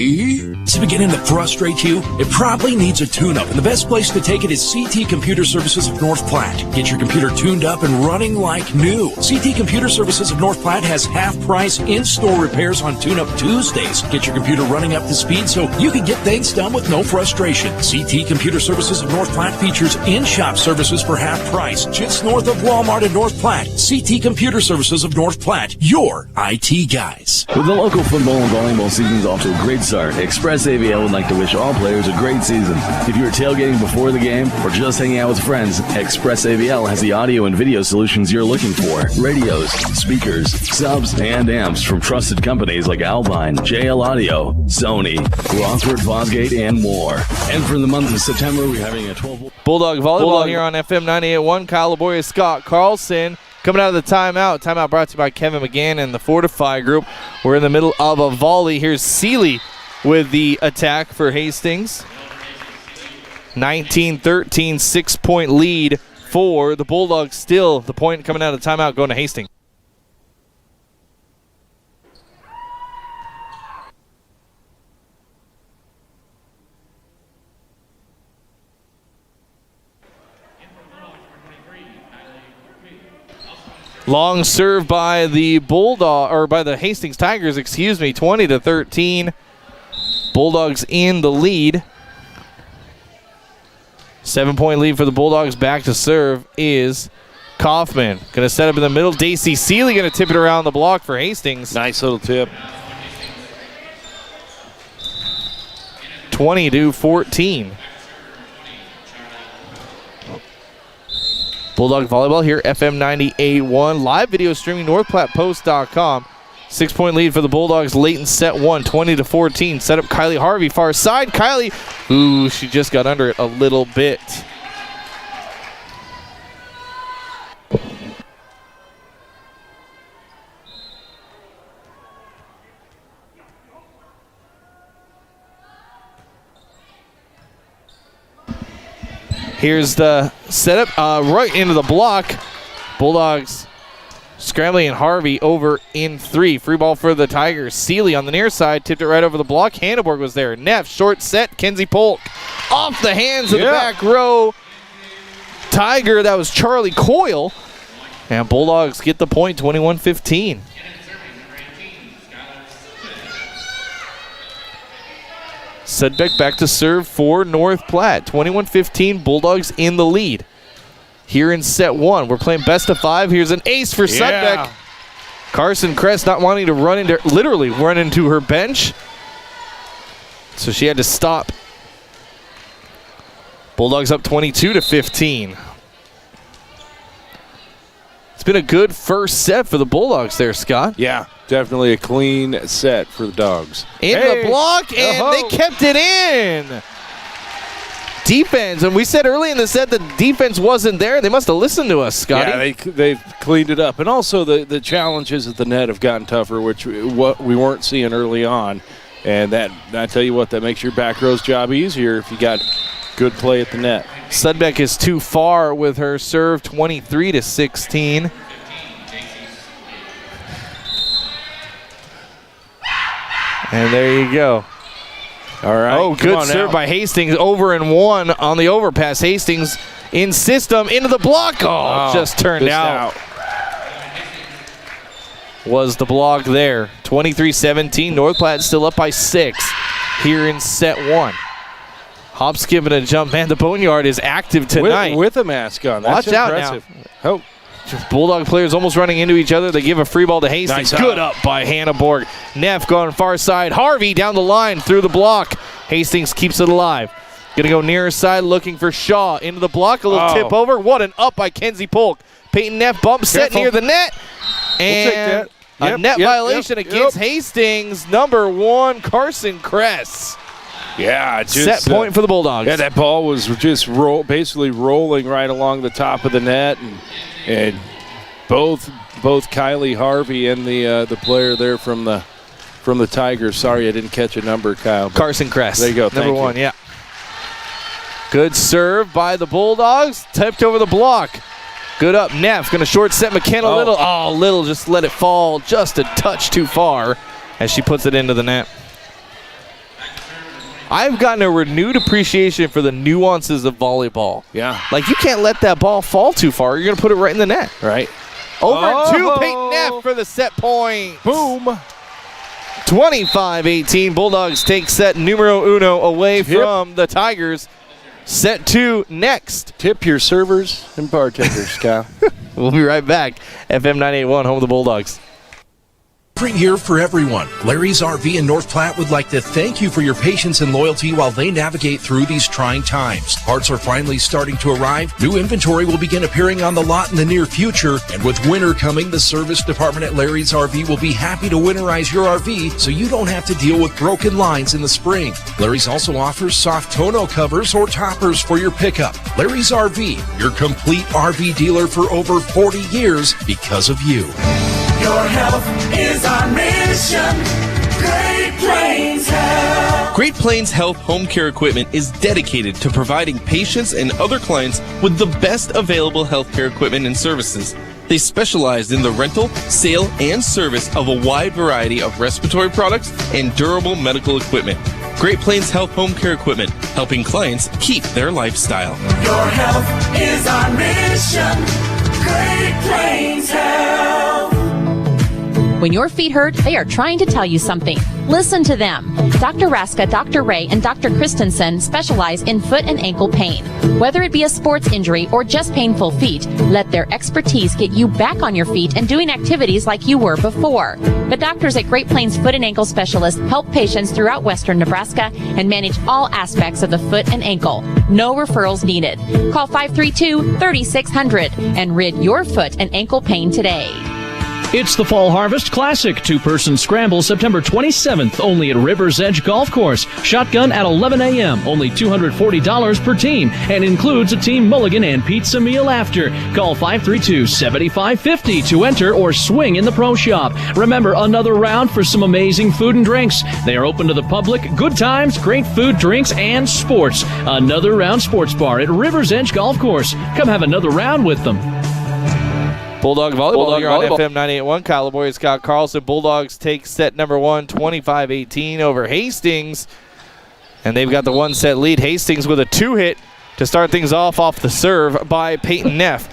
Is it beginning to frustrate you? It probably needs a tune-up, and the best place to take it is CT Computer Services of North Platte. Get your computer tuned up and running like new. CT Computer Services of North Platte has half-price in-store repairs on Tune-Up Tuesdays. Get your computer running up to speed so you can get things done with no frustration. CT Computer Services of North Platte features in-shop services for half price, just north of Walmart in North Platte. CT Computer Services of North Platte, your IT guys. With the local football and volleyball seasons off to a great start, Express AVL would like to wish all players a great season. If you are tailgating before the game or just hanging out with friends, Express AVL has the audio and video solutions you're looking for. Radios, speakers, subs, and amps from trusted companies like Alpine, JL Audio, Sony, Rockford, Fosgate, and more. And for the month of September, we're having a 12... Bulldog volleyball here on FM 98.1. Kyle Laboria, Scott Carlson. Coming out of the timeout. Timeout brought to you by Kevin McGann and the Fortify Group. We're in the middle of a volley. Here's Seeley with the attack for Hastings. 19-13, 6-point lead for the Bulldogs. Still the point coming out of the timeout going to Hastings. Long serve by the by the Hastings Tigers, 20-13. Bulldogs in the lead. 7-point lead for the Bulldogs. Back to serve is Kaufman. Going to set up in the middle. Daisy Seeley going to tip it around the block for Hastings. Nice little tip. 20-14. Bulldog volleyball here, FM 98.1. Live video streaming, NorthPlattePost.com. 6-point lead for the Bulldogs late in set 1, 20-14. Set up Kylie Harvey, far side. Kylie, ooh, she just got under it a little bit. Here's the setup right into the block. Bulldogs scrambling, and Harvey over in 3. Free ball for the Tigers. Seeley on the near side tipped it right over the block. Hanneborg was there. Neff, short set. Kenzie Polk off the hands of the back row Tiger. That was Charlie Coyle. And Bulldogs get the point, 21-15. Sudbeck back to serve for North Platte. 21-15, Bulldogs in the lead. Here in set 1, we're playing best of 5. Here's an ace for Sudbeck. Carson Kress not wanting to literally run into her bench. So she had to stop. Bulldogs up 22-15. It's been a good first set for the Bulldogs there, Scott. Yeah. Definitely a clean set for the Dogs. In the block, and they kept it in. Defense, and we said early in the set that defense wasn't there. They must have listened to us, Scotty. Yeah, they've cleaned it up. And also the challenges at the net have gotten tougher, which what we weren't seeing early on. And that, I tell you what, that makes your back row's job easier if you got good play at the net. Sudbeck is too far with her serve, 23-16. And there you go. All right. Oh, good serve by Hastings. Over and 1 on the overpass. Hastings in system into the block. Oh, just turned out. Was the block there. 23-17. North Platte still up by 6 here in set 1. Hop, skip, and a jump. Man, the Boneyard is active tonight. With a mask on. That's impressive. Out now. Oh. Bulldog players almost running into each other. They give a free ball to Hastings. Nice good up by Hanneborg. Neff going far side. Harvey down the line through the block. Hastings keeps it alive. Going to go near side looking for Shaw. Into the block. A little tip over. What an up by Kenzie Polk. Peyton Neff bump set near the net. And a net violation against Hastings. Number 1, Carson Kress. Yeah, set point for the Bulldogs. Yeah, that ball was just basically rolling right along the top of the net, and both Kylie Harvey and the player there from from the Tigers. Sorry, I didn't catch a number, Kyle. Carson Kress. There you go. Number 1, yeah. Good serve by the Bulldogs. Tipped over the block. Good up. Neff going to short set McKenna Little. Oh, Little just let it fall just a touch too far as she puts it into the net. I've gotten a renewed appreciation for the nuances of volleyball. Yeah. Like, you can't let that ball fall too far. You're going to put it right in the net. Right. Over to Peyton Neff for the set point. Boom. 25-18. Bulldogs take set numero uno away from the Tigers. Set 2 next. Tip your servers and bartenders, Kyle. We'll be right back. FM 981, home of the Bulldogs. Spring here for everyone. Larry's RV in North Platte would like to thank you for your patience and loyalty while they navigate through these trying times. Parts are finally starting to arrive. New inventory will begin appearing on the lot in the near future. And with winter coming, the service department at Larry's RV will be happy to winterize your RV so you don't have to deal with broken lines in the spring. Larry's also offers soft tonneau covers or toppers for your pickup. Larry's RV, your complete RV dealer for over 40 years because of you. Your health is our mission. Great Plains Health. Great Plains Health Home Care Equipment is dedicated to providing patients and other clients with the best available healthcare equipment and services. They specialize in the rental, sale, and service of a wide variety of respiratory products and durable medical equipment. Great Plains Health Home Care Equipment, helping clients keep their lifestyle. Your health is our mission. Great Plains Health. When your feet hurt, they are trying to tell you something. Listen to them. Dr. Raska, Dr. Ray, and Dr. Christensen specialize in foot and ankle pain. Whether it be a sports injury or just painful feet, let their expertise get you back on your feet and doing activities like you were before. The doctors at Great Plains Foot and Ankle Specialists help patients throughout western Nebraska and manage all aspects of the foot and ankle. No referrals needed. Call 532-3600 and rid your foot and ankle pain today. It's the Fall Harvest Classic 2-person scramble September 27th, only at River's Edge Golf Course. Shotgun at 11 a.m., only $240 per team, and includes a team mulligan and pizza meal after. Call 532-7550 to enter or swing in the pro shop. Remember, another round for some amazing food and drinks. They are open to the public. Good times, great food, drinks, and sports. Another Round Sports Bar at River's Edge Golf Course. Come have another round with them. Bulldog Volleyball here on FM 981. Kyle Laboria, Scott Carlson. Bulldogs take set number 1, 25-18 over Hastings. And they've got the 1-set lead. Hastings with a 2-hit to start things off the serve by Peyton Neff.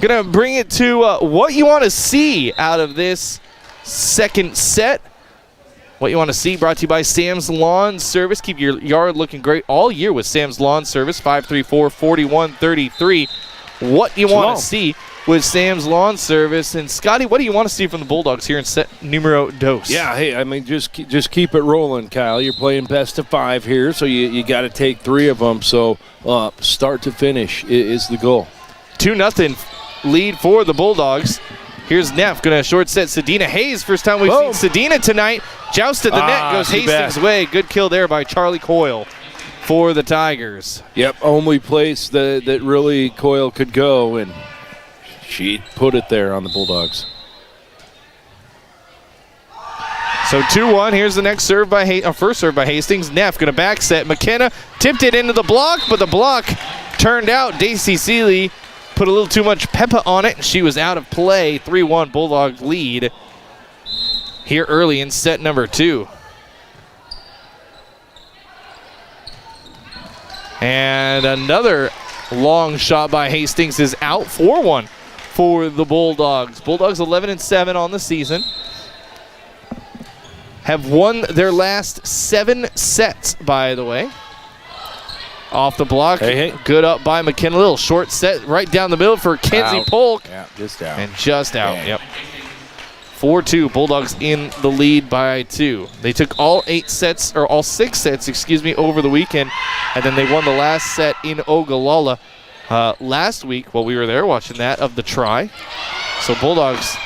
Going to bring it to what you want to see out of this second set. What you want to see brought to you by Sam's Lawn Service. Keep your yard looking great all year with Sam's Lawn Service. 534-4133. What you want to see with Sam's Lawn Service. And Scotty, what do you want to see from the Bulldogs here in set numero dos? Yeah, hey, I mean, just keep it rolling, Kyle. You're playing best of 5 here, so you got to take 3 of them. So start to finish is the goal. 2-0 lead for the Bulldogs. Here's Neff going to short set Sedina Hayes. First time we've seen Sedina tonight. Jousted the net, goes Hastings' way. Good kill there by Charlie Coyle for the Tigers. Yep, only place that really Coyle could go, and she put it there on the Bulldogs. So 2-1. Here's the next serve by first serve by Hastings. Neff going to back set. McKenna tipped it into the block, but the block turned out. Daisy Seeley put a little too much pepper on it, and she was out of play. 3-1 Bulldog lead here early in set number 2. And another long shot by Hastings is out. 4-1 for the Bulldogs. Bulldogs 11-7 on the season. Have won their last 7 sets, by the way. Off the block. Hey. Good up by McKenna. Little short set right down the middle for Kenzie Polk. Yeah, just out. And just out. Yep. 4-2. Bulldogs in the lead by 2. They took all 6 sets, over the weekend, and then they won the last set in Ogallala last week while we were there watching that of the try. So Bulldogs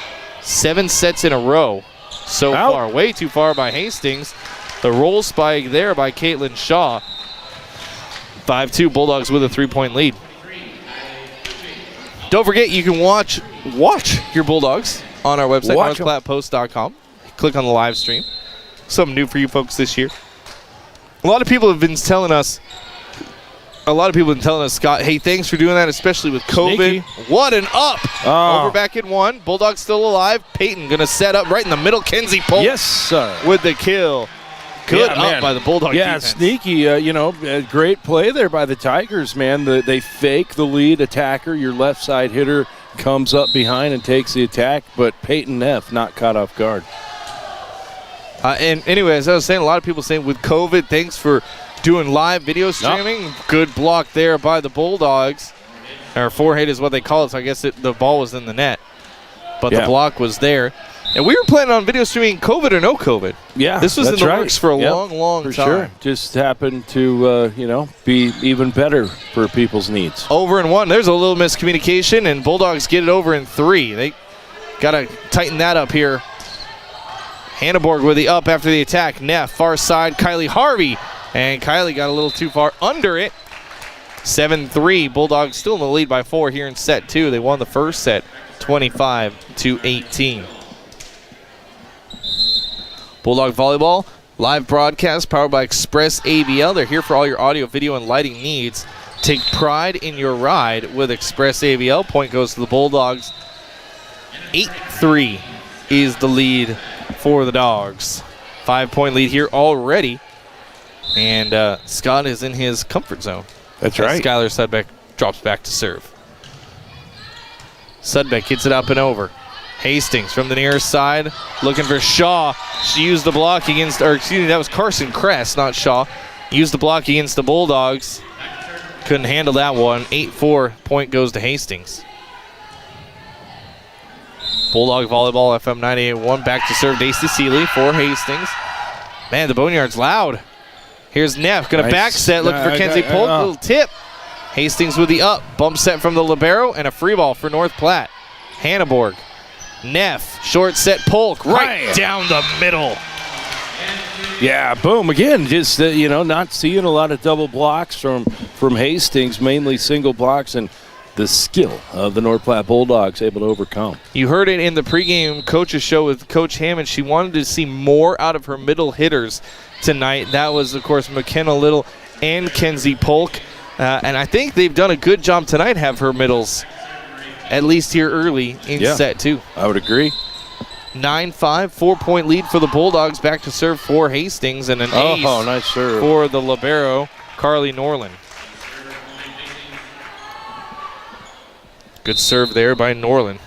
7 sets in a row so far. Way too far by Hastings. The roll spike there by Caitlin Shaw. 5-2 Bulldogs with a 3-point lead. Don't forget, you can watch your Bulldogs on our website, northplattpost.com. click on the live stream. Something new for you folks this year. A lot of people have been telling us, Scott, hey, thanks for doing that, especially with COVID. Sneaky. What an up. Over back in one. Bulldogs still alive. Peyton going to set up right in the middle. Kenzie Polk. Yes, sir. With the kill. Good up by the Bulldog defense. Sneaky. Great play there by the Tigers, man. They fake the lead attacker. Your left side hitter comes up behind and takes the attack, but Peyton Neff not caught off guard. And anyway, as I was saying, a lot of people saying with COVID, thanks for doing live video streaming. Nope. Good block there by the Bulldogs. Or forehand is what they call it, so I guess the ball was in the net. But the block was there. And we were planning on video streaming COVID or no COVID. Yeah, this was in the works for a long time. Sure. Just happened to, be even better for people's needs. Over in one. There's a little miscommunication, and Bulldogs get it over in 3. They got to tighten that up here. Hanneborg with the up after the attack. Neff, far side, Kylie Harvey. And Kylie got a little too far under it. 7-3. Bulldogs still in the lead by 4 here in set 2. They won the first set 25-18. Bulldog Volleyball, live broadcast powered by Express AVL. They're here for all your audio, video, and lighting needs. Take pride in your ride with Express AVL. Point goes to the Bulldogs. 8-3 is the lead for the Dogs. 5-point lead here already. And Scott is in his comfort zone. That's right. Skylar Sudbeck drops back to serve. Sudbeck gets it up and over. Hastings from the near side, looking for Shaw. She used the block against, that was Carson Kress, not Shaw. Used the block against the Bulldogs. Couldn't handle that one. 8-4, point goes to Hastings. Bulldog Volleyball, FM 98.1, back to serve Daisy Seeley for Hastings. Man, the Boneyard's loud. Here's Neff, going to back set, looking for Kenzie Polk, little tip. Hastings with the up, bump set from the libero, and a free ball for North Platte. Hanneborg. Neff, short set Polk, right down the middle. Yeah, boom. Again, just, not seeing a lot of double blocks from Hastings, mainly single blocks, and the skill of the North Platte Bulldogs able to overcome. You heard it in the pregame coaches show with Coach Hammond. She wanted to see more out of her middle hitters tonight. That was, of course, McKenna Little and Kenzie Polk. And I think they've done a good job tonight, have her middles at least here early in set 2. I would agree. 9-5, 4-point lead for the Bulldogs. Back to serve for Hastings and an ace nice serve for the libero, Carly Norland. Good serve there by Norland.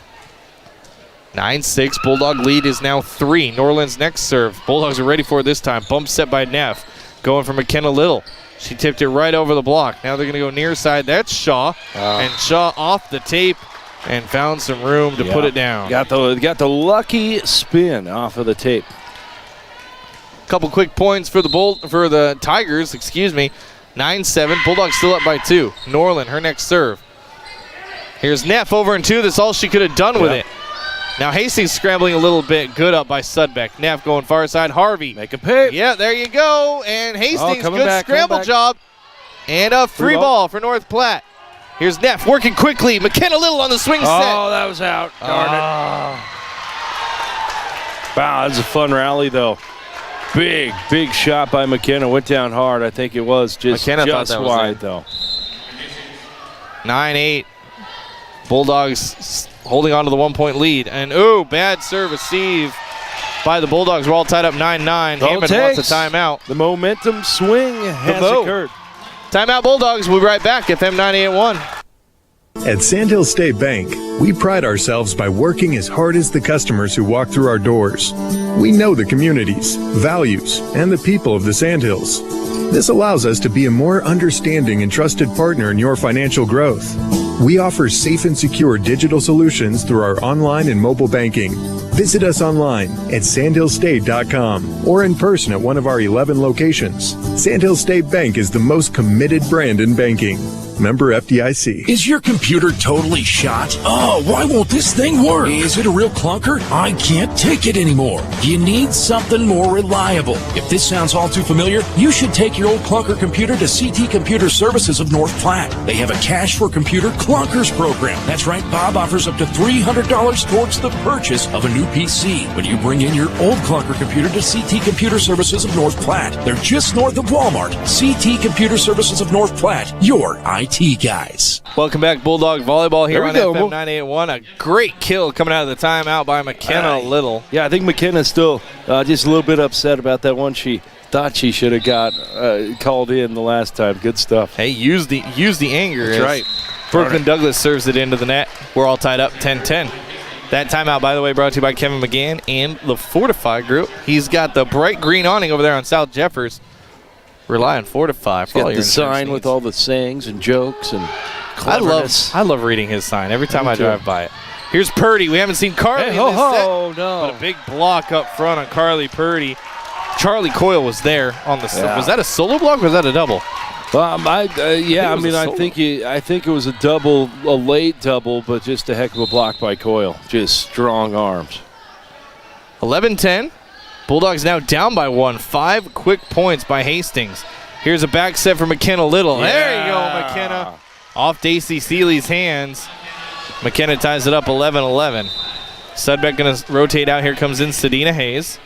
9-6, Bulldog lead is now 3. Norland's next serve. Bulldogs are ready for it this time. Bump set by Neff. Going for McKenna Little. She tipped it right over the block. Now they're going to go near side. That's Shaw. And Shaw off the tape and found some room to put it down. Got the lucky spin off of the tape. Couple quick points for the Tigers, 9-7. Bulldogs still up by 2. Norland, her next serve. Here's Neff over in 2. That's all she could have done with it. Now Hastings scrambling a little bit. Good up by Sudbeck. Neff going far side. Harvey. Make a pick. Yeah, there you go. And Hastings, good scramble job. And a free ball for North Platte. Here's Neff working quickly. McKenna Little on the swing set. Oh, that was out. Darn it. Wow, that was a fun rally, though. Big shot by McKenna. Went down hard. I think it was just wide, though. 9-8. Bulldogs holding on to the 1-point lead. And, bad serve receive by the Bulldogs. We're all tied up 9-9. Hammond wants a timeout. The momentum swing has occurred. Timeout Bulldogs. We'll be right back. FM 98.1. At Sandhill State Bank, we pride ourselves by working as hard as the customers who walk through our doors. We know the communities, values, and the people of the Sandhills. This allows us to be a more understanding and trusted partner in your financial growth. We offer safe and secure digital solutions through our online and mobile banking. Visit us online at sandhillstate.com or in person at one of our 11 locations. Sandhill State Bank is the most committed brand in banking. Member FDIC. Is your computer totally shot? Oh, why won't this thing work? Is it a real clunker? I can't take it anymore. You need something more reliable. If this sounds all too familiar, you should take your old clunker computer to CT Computer Services of North Platte. They have a Cash for Computer Clunkers program. That's right, Bob offers up to $300 towards the purchase of a new PC when you bring in your old clunker computer to CT Computer Services of North Platte. They're just north of Walmart. CT Computer Services of North Platte, your IT guys. Welcome back, Bulldog Volleyball here on go. FM 981. A great kill coming out of the timeout by McKenna Little. Yeah, I think McKenna's still just a little bit upset about that one. She thought she should have got called in the last time. Good stuff. Hey, use the anger. That's right. Brooklyn Douglas serves it into the net. We're all tied up 10-10. That timeout, by the way, brought to you by Kevin McGann and the Fortify Group. He's got the bright green awning over there on South Jeffers. Rely on Fortify for all your the sign needs. with all the sayings and jokes and cleverness. I love reading his sign every time I drive by it. Here's Purdy. We haven't seen Carly in this set, no. but a big block up front on Carly Purdy. Charlie Coyle was there on the. Yeah. Was that a solo block or was that a double? I think it was a double, a late double, but just a heck of a block by Coyle. Just strong arms. 11-10. Bulldogs now down by 1. 5 quick points by Hastings. Here's a back set for McKenna Little. Yeah. There you go, McKenna. Off Daisy Seeley's hands. McKenna ties it up 11-11. Sudbeck going to rotate out. Here comes in Sedina Hayes.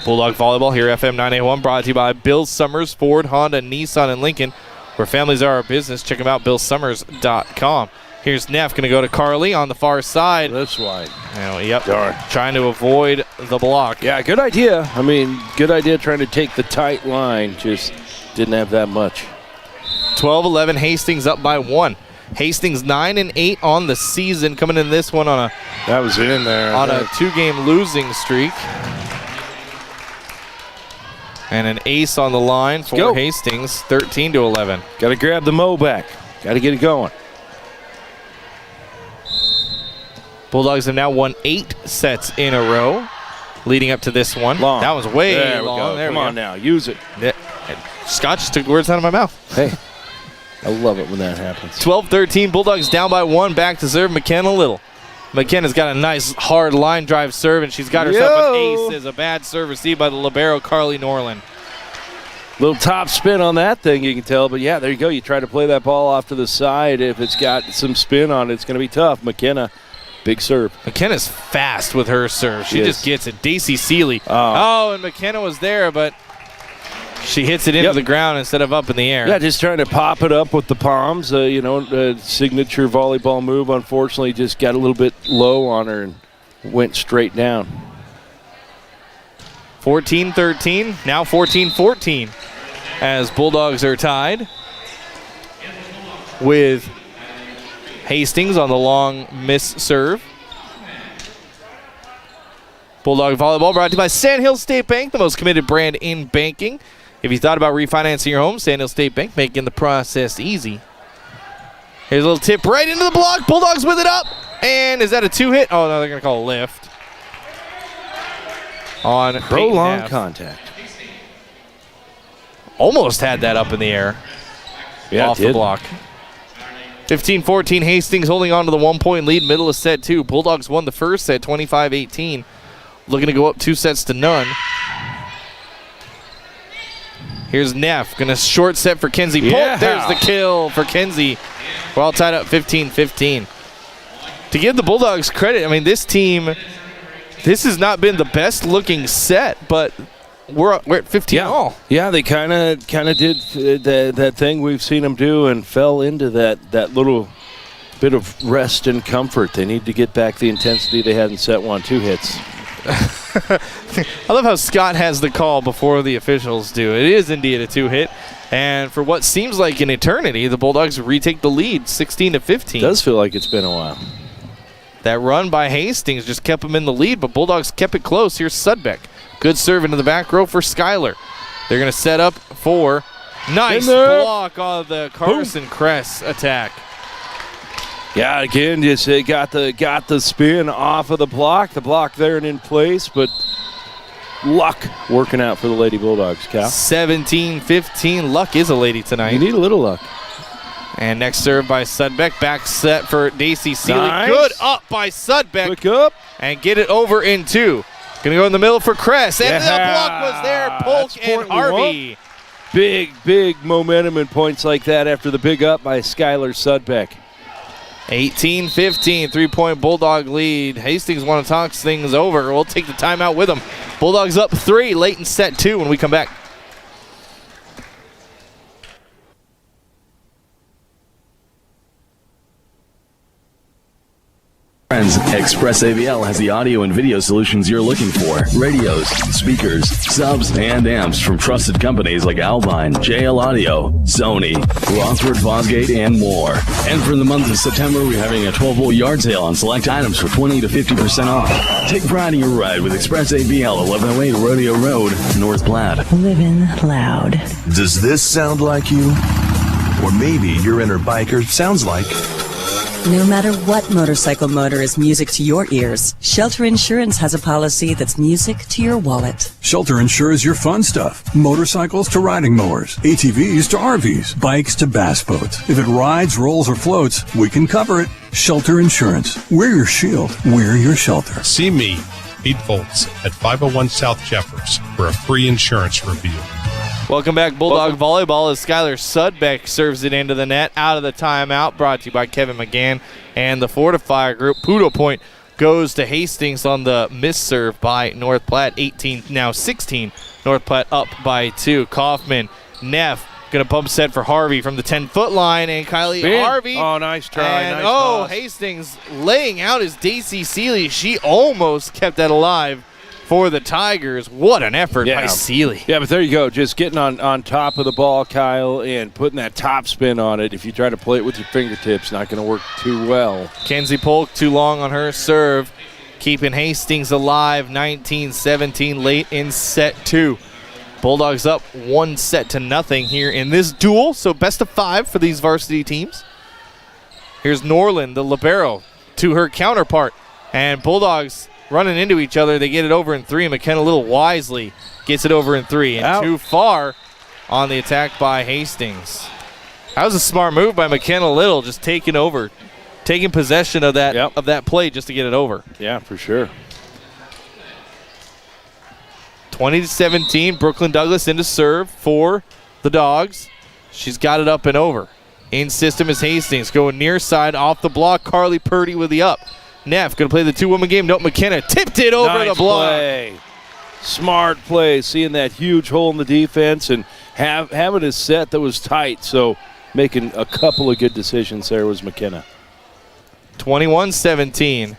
Bulldog Volleyball here, FM 981, brought to you by Bill Summers, Ford, Honda, Nissan, and Lincoln, where families are our business. Check them out, BillSummers.com. Here's Neff going to go to Carly on the far side. That's wide. Trying to avoid the block. Yeah, good idea. I mean, good idea trying to take the tight line. Just didn't have that much. 12-11, Hastings up by 1. Hastings 9-8 on the season, coming in this one on a that was in there on a 2-game losing streak. And an ace on the line for Hastings, 13-11. Got to grab the mo back. Got to get it going. Bulldogs have now won 8 sets in a row, leading up to this one. Long. That was way there long. Come on now, use it. Yeah. Scott just took words out of my mouth. Hey, I love it when that happens. 12-13, Bulldogs down by 1. Back to serve McKenna Little. McKenna's got a nice hard line drive serve, and she's got herself an ace as a bad serve received by the libero Carly Norland. Little top spin on that thing, you can tell. But, yeah, there you go. You try to play that ball off to the side. If it's got some spin on it, it's going to be tough. McKenna, big serve. McKenna's fast with her serve. She just gets it. Daisy Seeley. Oh, and McKenna was there, but she hits it into the ground instead of up in the air. Yeah, just trying to pop it up with the palms. Signature volleyball move. Unfortunately, just got a little bit low on her and went straight down. 14-13, now 14-14 as Bulldogs are tied with Hastings on the long miss serve. Bulldog Volleyball brought to you by Sandhill State Bank, the most committed brand in banking. If you thought about refinancing your home, Sandhill State Bank, making the process easy. Here's a little tip right into the block. Bulldogs with it up. And is that a 2-hit? Oh, no, they're going to call a lift. On prolonged contact. Almost had that up in the air. Yeah, off the block. 15-14, Hastings holding on to the 1-point lead, middle of set 2. Bulldogs won the first set, 25-18. Looking to go up 2 sets to none. Here's Neff, going to short set for Kinsey. Yeah. There's the kill for Kinsey. We're all tied up 15-15. To give the Bulldogs credit, I mean, this team, this has not been the best looking set, but we're at 15 all. Yeah, they kind of did that thing we've seen them do and fell into that little bit of rest and comfort. They need to get back the intensity they had in set 1. 2 hits. I love how Scott has the call before the officials do. It is indeed a 2-hit. And for what seems like an eternity, the Bulldogs retake the lead 16-15. It does feel like it's been a while. That run by Hastings just kept them in the lead, but Bulldogs kept it close. Here's Sudbeck. Good serve into the back row for Skyler. They're going to set up for nice block on the Carson Kress attack. Yeah, again, just got the spin off of the block there and in place, but luck working out for the Lady Bulldogs, Cal. 17-15. Luck is a lady tonight. You need a little luck. And next serve by Sudbeck. Back set for Daisy Seeley. Nice. Good up by Sudbeck. Quick up. And get it over in 2. Going to go in the middle for Kress. And the block was there. Polk and Harvey. Big momentum in points like that after the big up by Skylar Sudbeck. 18-15, 3-point Bulldog lead. Hastings want to talk things over. We'll take the timeout with them. Bulldogs up 3 late in set 2 when we come back. Friends, Express AVL has the audio and video solutions you're looking for. Radios, speakers, subs, and amps from trusted companies like Alvine, JL Audio, Sony, Rockford Fosgate, and more. And for the month of September, we're having a 12-volt yard sale on select items for 20 to 50% off. Take pride in your ride with Express AVL, 1108 Rodeo Road, North Platte. Living loud. Does this sound like you? Or maybe your inner biker sounds like... No matter what motorcycle motor is music to your ears, Shelter Insurance has a policy that's music to your wallet. Shelter insures your fun stuff. Motorcycles to riding mowers, ATVs to RVs, bikes to bass boats. If it rides, rolls, or floats, we can cover it. Shelter Insurance. We're your shield. We're your shelter. See me, Pete Volts, at 501 South Jeffers for a free insurance review. Welcome back, Bulldog Volleyball, as Skylar Sudbeck serves it into the net. Out of the timeout, brought to you by Kevin McGann and the Fortifier Group. Poodle point goes to Hastings on the miss serve by North Platte. 18, now 16. North Platte up by 2. Kaufman, Neff, going to pump set for Harvey from the 10-foot line, and Kylie Harvey. Oh, nice try. And nice toss. Hastings laying out his Daisy Seeley. She almost kept that alive for the Tigers. What an effort by Seeley. Yeah, but there you go. Just getting on top of the ball, Kyle, and putting that top spin on it. If you try to play it with your fingertips, not going to work too well. Kenzie Polk too long on her serve, keeping Hastings alive. 19-17 late in set 2. Bulldogs up 1-0 here in this duel, so best of 5 for these varsity teams. Here's Norland, the libero, to her counterpart, and Bulldogs running into each other. They get it over in 3. McKenna Little wisely gets it over in 3. And too far on the attack by Hastings. That was a smart move by McKenna Little, just taking possession of that play just to get it over. Yeah, for sure. 20-17, Brooklyn Douglas into serve for the Dogs. She's got it up and over. In system is Hastings, going near side off the block. Carly Purdy with the up. Neff going to play the 2-woman game. Nope, McKenna tipped it over the block. Play. Smart play, seeing that huge hole in the defense and having a set that was tight. So making a couple of good decisions there was McKenna. 21-17.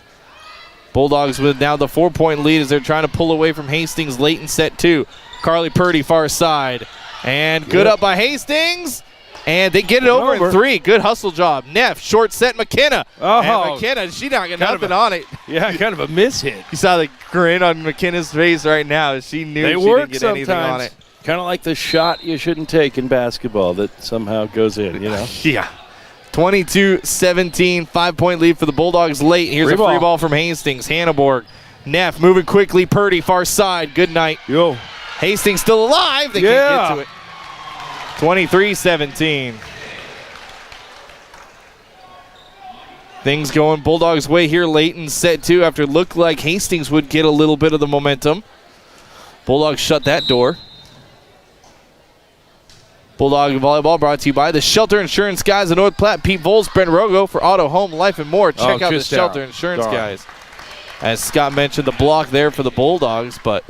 Bulldogs with now the 4-point lead as they're trying to pull away from Hastings late in set 2. Carly Purdy far side. And good up by Hastings. And they get it over in 3. Good hustle job. Neff, short set, McKenna. And McKenna, she not got nothing on it. Yeah, kind of a miss hit. You saw the grin on McKenna's face right now. She knew she didn't get anything on it. Kind of like the shot you shouldn't take in basketball that somehow goes in, you know? Yeah. 22-17, 5-point lead for the Bulldogs late. Here's a free ball from Hastings. Hanneborg. Neff moving quickly. Purdy, far side. Good night. Yo. Hastings still alive. They can't get to it. 23-17. Things going Bulldogs' way here late in set 2 after it looked like Hastings would get a little bit of the momentum. Bulldogs shut that door. Bulldog Volleyball brought to you by the Shelter Insurance Guys of North Platte. Pete Voles, Brent Rogo for auto, home, life, and more. Check out the Shelter Insurance Guys. As Scott mentioned, the block there for the Bulldogs, but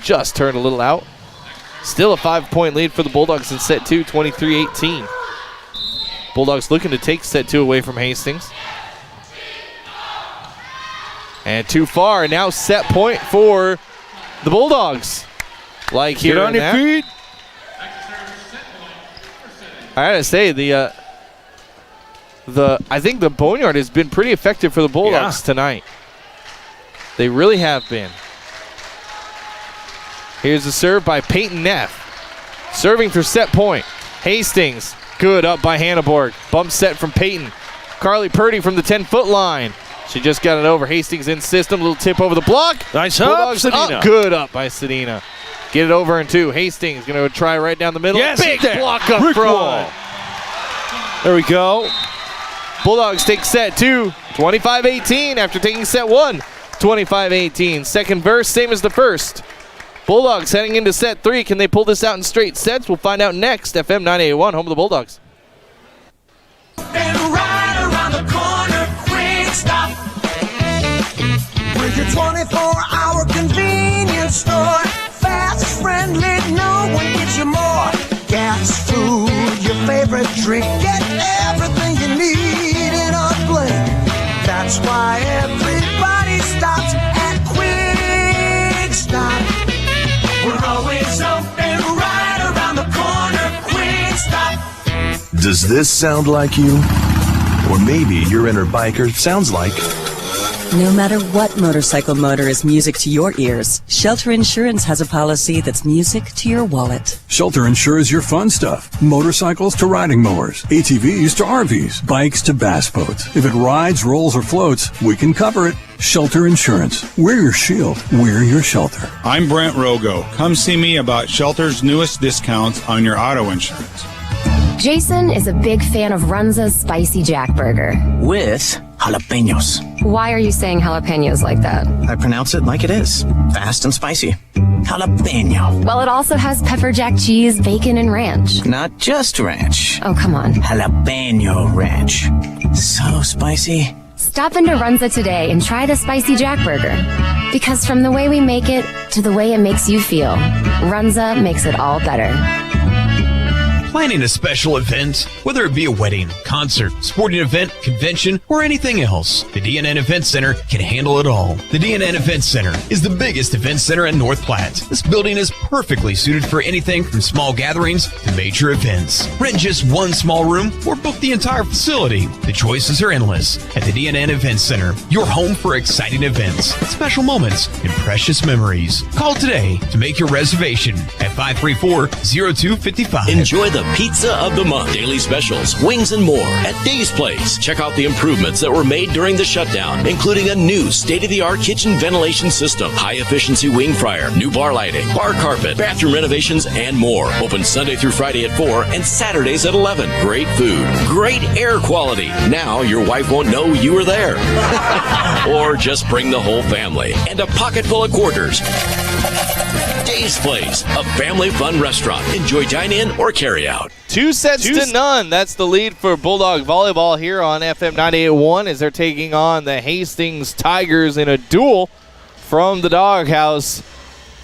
just turned a little out. Still a 5-point lead for the Bulldogs in set 2, 23-18. Bulldogs looking to take set 2 away from Hastings. And too far. Now set point for the Bulldogs. Like here. Get on your feet. I gotta say I think the Boneyard has been pretty effective for the Bulldogs tonight. They really have been. Here's a serve by Peyton Neff. Serving for set point. Hastings, good up by Hanneborg. Bump set from Peyton. Carly Purdy from the 10-foot line. She just got it over. Hastings in system. Little tip over the block. Nice Bulldogs up, Sedina. Good up by Sedina. Get it over in 2. Hastings going to try right down the middle. Yes, Big there. block up Rick front. Wall. There we go. Bulldogs take set 2, 25-18 after taking set 1, 25-18. Second verse, same as the first. Bulldogs heading into set 3. Can they pull this out in straight sets? We'll find out next. FM 981, home of the Bulldogs. And right around the corner, quick stop. With your 24-hour convenience store. Fast, friendly, no one gets you more. Gas, food, your favorite drink. Get everything you need in a blink. That's why everybody stops at Quick Stop. We're always open right around the corner. Quick Stop. Does this sound like you? Or maybe your inner biker sounds like. No matter what motorcycle motor is music to your ears, Shelter Insurance has a policy that's music to your wallet. Shelter insures your fun stuff. Motorcycles to riding mowers, ATVs to RVs, bikes to bass boats. If it rides, rolls, or floats, we can cover it. Shelter Insurance. We're your shield. We're your shelter. I'm Brent Rogo. Come see me about Shelter's newest discounts on your auto insurance. Jason is a big fan of Runza's Spicy Jack Burger. With jalapenos. Why are you saying jalapenos like that? I pronounce it like it is. Fast and spicy. Jalapeno. Well, it also has pepper jack cheese, bacon, and ranch. Not just ranch. Oh, come on. Jalapeno ranch. So spicy. Stop into Runza today and try the Spicy Jack Burger. Because from the way we make it to the way it makes you feel, Runza makes it all better. Planning a special event, whether it be a wedding, concert, sporting event, convention, or anything else, the DNN Event Center can handle it all. The DNN Event Center is the biggest event center in North Platte. This building is perfectly suited for anything from small gatherings to major events. Rent just one small room or book the entire facility. The choices are endless at the DNN Event Center, your home for exciting events, special moments, and precious memories. Call today to make your reservation at 534-0255. Enjoy the pizza of the month, daily specials, wings, and more at Dave's Place. Check out the improvements that were made during the shutdown, including a new state-of-the-art kitchen ventilation system, high-efficiency wing fryer, new bar lighting, bar carpet, bathroom renovations, and more. Open Sunday through Friday at 4 and Saturdays at 11. Great food, great air quality. Now your wife won't know you were there. Or just bring the whole family and a pocket full of quarters. Dave's Place, a family fun restaurant. Enjoy dine-in or carry-out. 2 sets to none. That's the lead for Bulldog Volleyball here on FM 981 as they're taking on the Hastings Tigers in a duel from the Doghouse.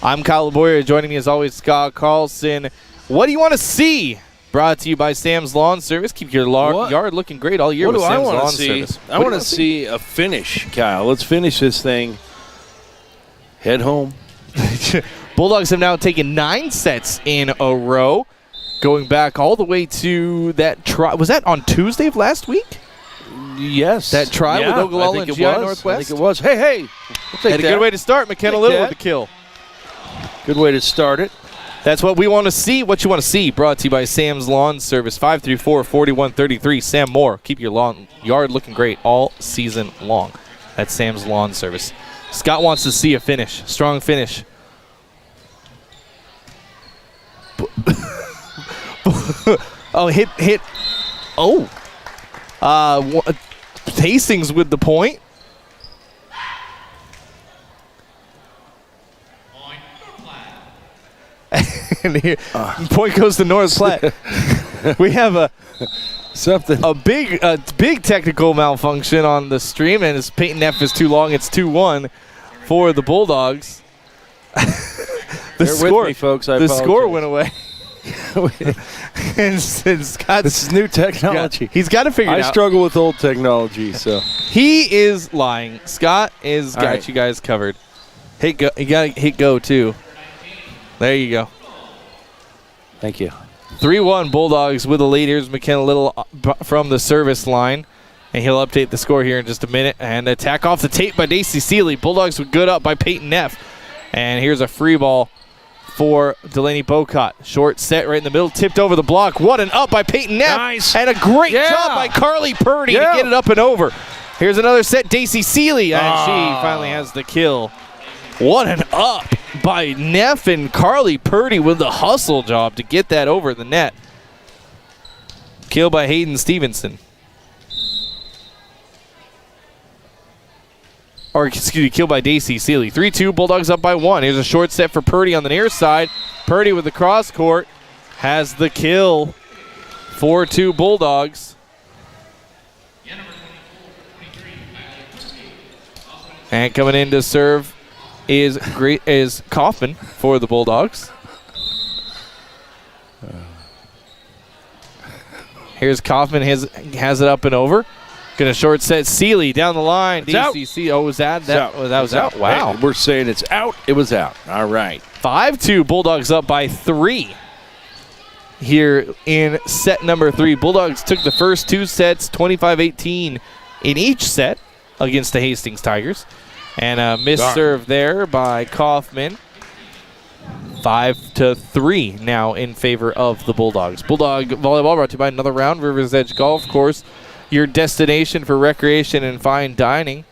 I'm Kyle Laboyer. Joining me as always, Scott Carlson. What do you want to see? Brought to you by Sam's Lawn Service. Keep your yard looking great all year with Sam's Lawn Service. I want to see a finish, Kyle. Let's finish this thing. Head home. Bulldogs have now taken 9 sets in a row, going back all the way to that try. Was that on Tuesday of last week? Yes. That try with Ogallala and GI Northwest? I think it was. Hey. We'll take Had a good way to start. McKenna Little with the kill. Good way to start it. That's what we want to see. What you want to see. Brought to you by Sam's Lawn Service. 534-4133. Sam Moore. Keep your yard looking great all season long. That's Sam's Lawn Service. Scott wants to see a finish. Strong finish. Oh, hit. Oh. Hastings with the point. And here, point goes to North Platte. We have a big technical malfunction on the stream, and his Peyton F is too long. It's 2-1 for the Bulldogs. Bear with me, folks. I apologize. Score went away. and Scott, this is new technology. He's got to figure it out. I struggle with old technology, so he is lying. Scott is got you guys covered. Hit go. You got to hit go too. There you go. Thank you. 3-1 Bulldogs with the lead. Here's McKenna Little from the service line. And he'll update the score here in just a minute. And attack off the tape by Daisy Seeley. Bulldogs with good up by Peyton F. And here's a free ball for Delaney Bocott. Short set right in the middle. Tipped over the block. What an up by Peyton F. Nice. And a great job by Carly Purdy to get it up and over. Here's another set. Daisy Seeley, and she finally has the kill. What an up by Neff and Carly Purdy with the hustle job to get that over the net. Kill by Hayden Stevenson. Or, excuse me, kill by Daisy Seeley. 3-2, Bulldogs up by 1. Here's a short set for Purdy on the near side. Purdy with the cross court has the kill. 4-2 Bulldogs. And coming in to serve is Kaufman for the Bulldogs. Here's Kaufman, has it up and over. Gonna short set Seeley down the line. DCC. Oh, was that was out? Wow. Hey, we're saying it's out. It was out. All right. 5-2. Bulldogs up by 3 here in set number 3. Bulldogs took the first 2 sets, 25-18 in each set against the Hastings Tigers. And a missed serve there by Kaufman. 5-3 now in favor of the Bulldogs. Bulldog Volleyball brought to you by Another Round, Rivers Edge Golf Course, your destination for recreation and fine dining.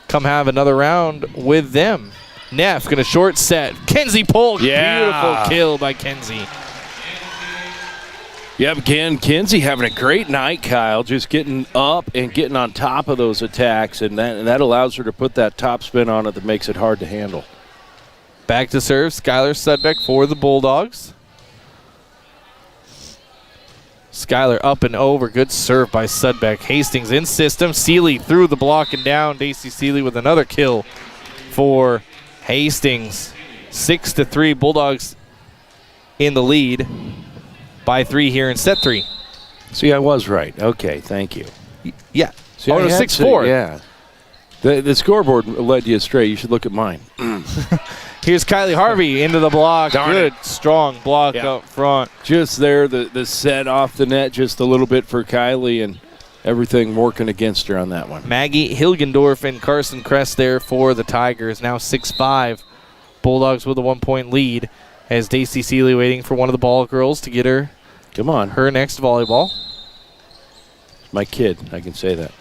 Come have another round with them. Neff going to short set. Kenzie Polk. Beautiful kill by Kenzie. Yep, again, Kenzie having a great night, Kyle, just getting up and getting on top of those attacks, and that allows her to put that top spin on it that makes it hard to handle. Back to serve, Skylar Sudbeck for the Bulldogs. Skylar up and over. Good serve by Sudbeck. Hastings in system. Seeley through the block and down. Daisy Seeley with another kill for Hastings. 6-3. Bulldogs in the lead by 3 here in set 3. See, I was right. Okay, thank you. Yeah. See, oh, no, 6-4. Yeah. The scoreboard led you astray. You should look at mine. Here's Kylie Harvey into the block. Good, strong block up front. Just there, the set off the net just a little bit for Kylie, and everything working against her on that one. Maggie Hilgendorf and Carson Kress there for the Tigers. Now 6-5. Bulldogs with a 1-point lead as Daisy Seeley waiting for one of the ball girls to get her. Come on. Her next volleyball. My kid, I can say that.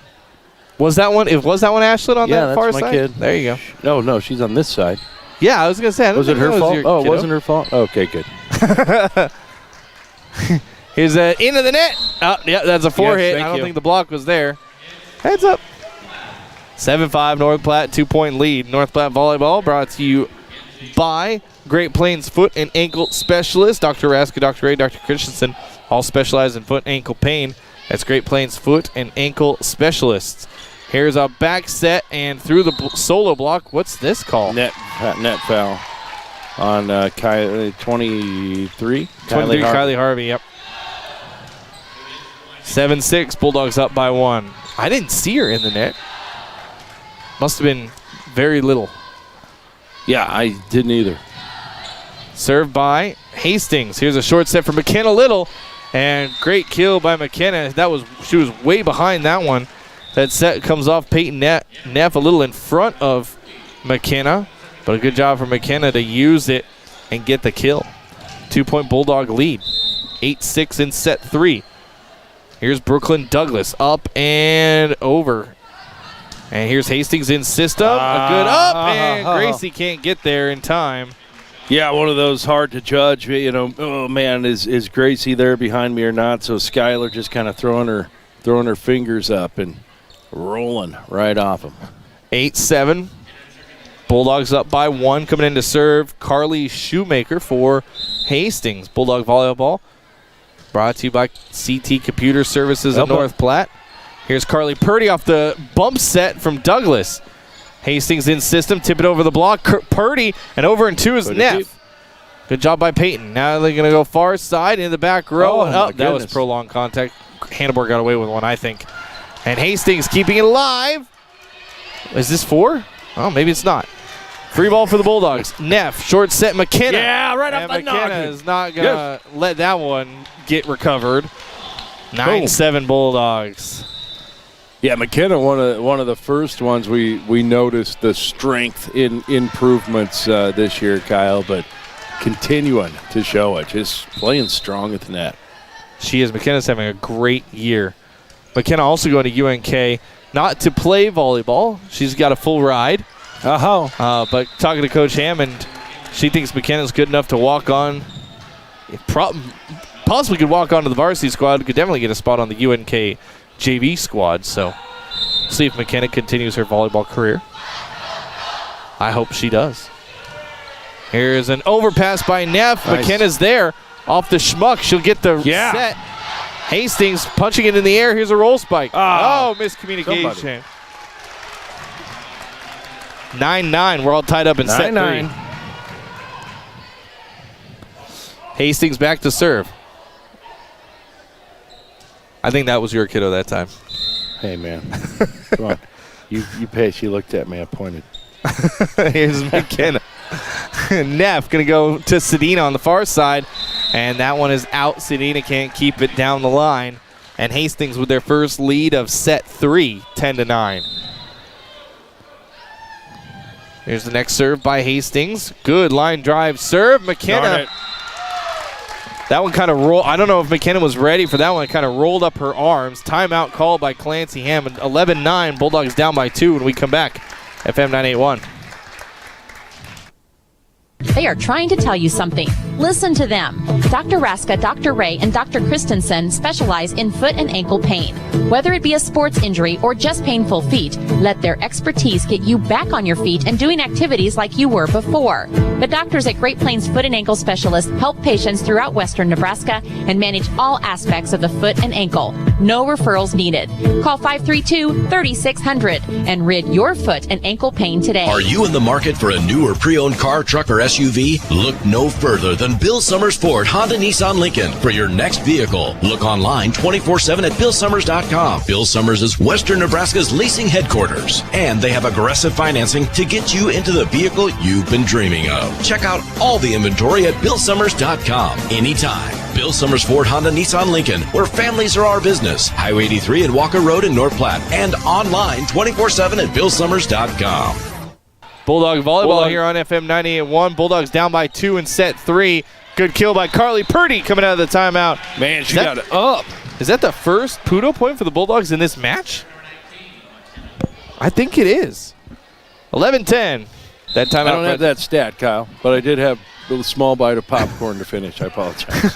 Was that one Ashlyn on that far side? Yeah, that's my kid. There you go. No, she's on this side. Yeah, I was going to say. Was it her fault? Oh, it wasn't her fault? Okay, good. Here's into the net. Oh, yeah, that's a 4-hit. I don't think the block was there. Heads up. 7-5 North Platte, 2-point lead. North Platte Volleyball brought to you by Great Plains Foot and Ankle Specialist. Dr. Raska, Dr. Ray, Dr. Christensen, all specialize in foot and ankle pain. That's Great Plains Foot and Ankle Specialists. Here's a back set and through the solo block. What's this call? Net foul on 23. 23, Kylie Harvey, yep. 7-6, Bulldogs up by 1. I didn't see her in the net. Must have been very little. Yeah, I didn't either. Served by Hastings. Here's a short set for McKenna Little. And great kill by McKenna. She was way behind that one. That set comes off Peyton Neff a little in front of McKenna. But a good job for McKenna to use it and get the kill. 2-point Bulldog lead. 8-6 in set 3. Here's Brooklyn Douglas up and over. And here's Hastings in system. A good up, and Gracie can't get there in time. Yeah, one of those hard to judge. You know, oh man, is Gracie there behind me or not? So Skylar just kind of throwing her fingers up and rolling right off him. 8-7. Bulldogs up by 1. Coming in to serve, Carly Shoemaker for Hastings. Bulldog Volleyball brought to you by CT Computer Services of North Platte. Here's Carly Purdy off the bump set from Douglas. Hastings in system, tip it over the block. Purdy, and over and 2 is Neff. Good job by Peyton. Now they're going to go far side in the back row. That was prolonged contact. Hannibal got away with one, I think. And Hastings keeping it alive. Is this 4? Oh, maybe it's not. Free ball for the Bulldogs. Neff, short set, McKenna. Yeah, right off the McKenna is not going to let that one get recovered. 9-7 Bulldogs. Yeah, McKenna, one of the first ones we noticed the strength in improvements this year, Kyle, but continuing to show it, just playing strong at the net. She is. McKenna's having a great year. McKenna also going to UNK not to play volleyball. She's got a full ride. But talking to Coach Hammond, she thinks McKenna's good enough to walk on. Possibly could walk onto the varsity squad. Could definitely get a spot on the UNK JV squad. So see if McKenna continues her volleyball career. I hope she does. Here's an overpass by Neff. Nice. McKenna's there. Off the schmuck. She'll get the set. Hastings punching it in the air. Here's a roll spike. Oh, miscommunication. 9-9. We're all tied up in set 3. Hastings back to serve. I think that was your kiddo that time. Hey, man. Come on. You pay. She looked at me. I pointed. Here's McKenna. Neff going to go to Sedina on the far side. And that one is out. Sedina can't keep it down the line. And Hastings with their first lead of set 3, 10-9. Here's the next serve by Hastings. Good line drive serve. McKenna. That one kind of rolled. I don't know if McKenna was ready for that one. It kind of rolled up her arms. Timeout called by Clancy Hammond. 11-9. Bulldogs down by 2 when we come back. FM 981. They are trying to tell you something. Listen to them. Dr. Raska, Dr. Ray, and Dr. Christensen specialize in foot and ankle pain. Whether it be a sports injury or just painful feet, let their expertise get you back on your feet and doing activities like you were before. The doctors at Great Plains Foot and Ankle Specialists help patients throughout western Nebraska and manage all aspects of the foot and ankle. No referrals needed. Call 532-3600 and rid your foot and ankle pain today. Are you in the market for a new or pre-owned car, truck, or SUV? Look no further than Bill Summers Ford Honda Nissan Lincoln for your next vehicle. Look online 24/7 at BillSummers.com. Bill Summers is Western Nebraska's leasing headquarters, and they have aggressive financing to get you into the vehicle you've been dreaming of. Check out all the inventory at BillSummers.com anytime. Bill Summers Ford Honda Nissan Lincoln, where families are our business. Highway 83 and Walker Road in North Platte, and online 24/7 at BillSummers.com. Bulldog volleyball here on FM 98.1. Bulldogs down by 2 in set 3. Good kill by Carly Purdy coming out of the timeout. Man, she got it up. Is that the first Pudo point for the Bulldogs in this match? I think it is. 11-10. That timeout. I don't have that stat, Kyle, but I did have a little small bite of popcorn to finish. I apologize.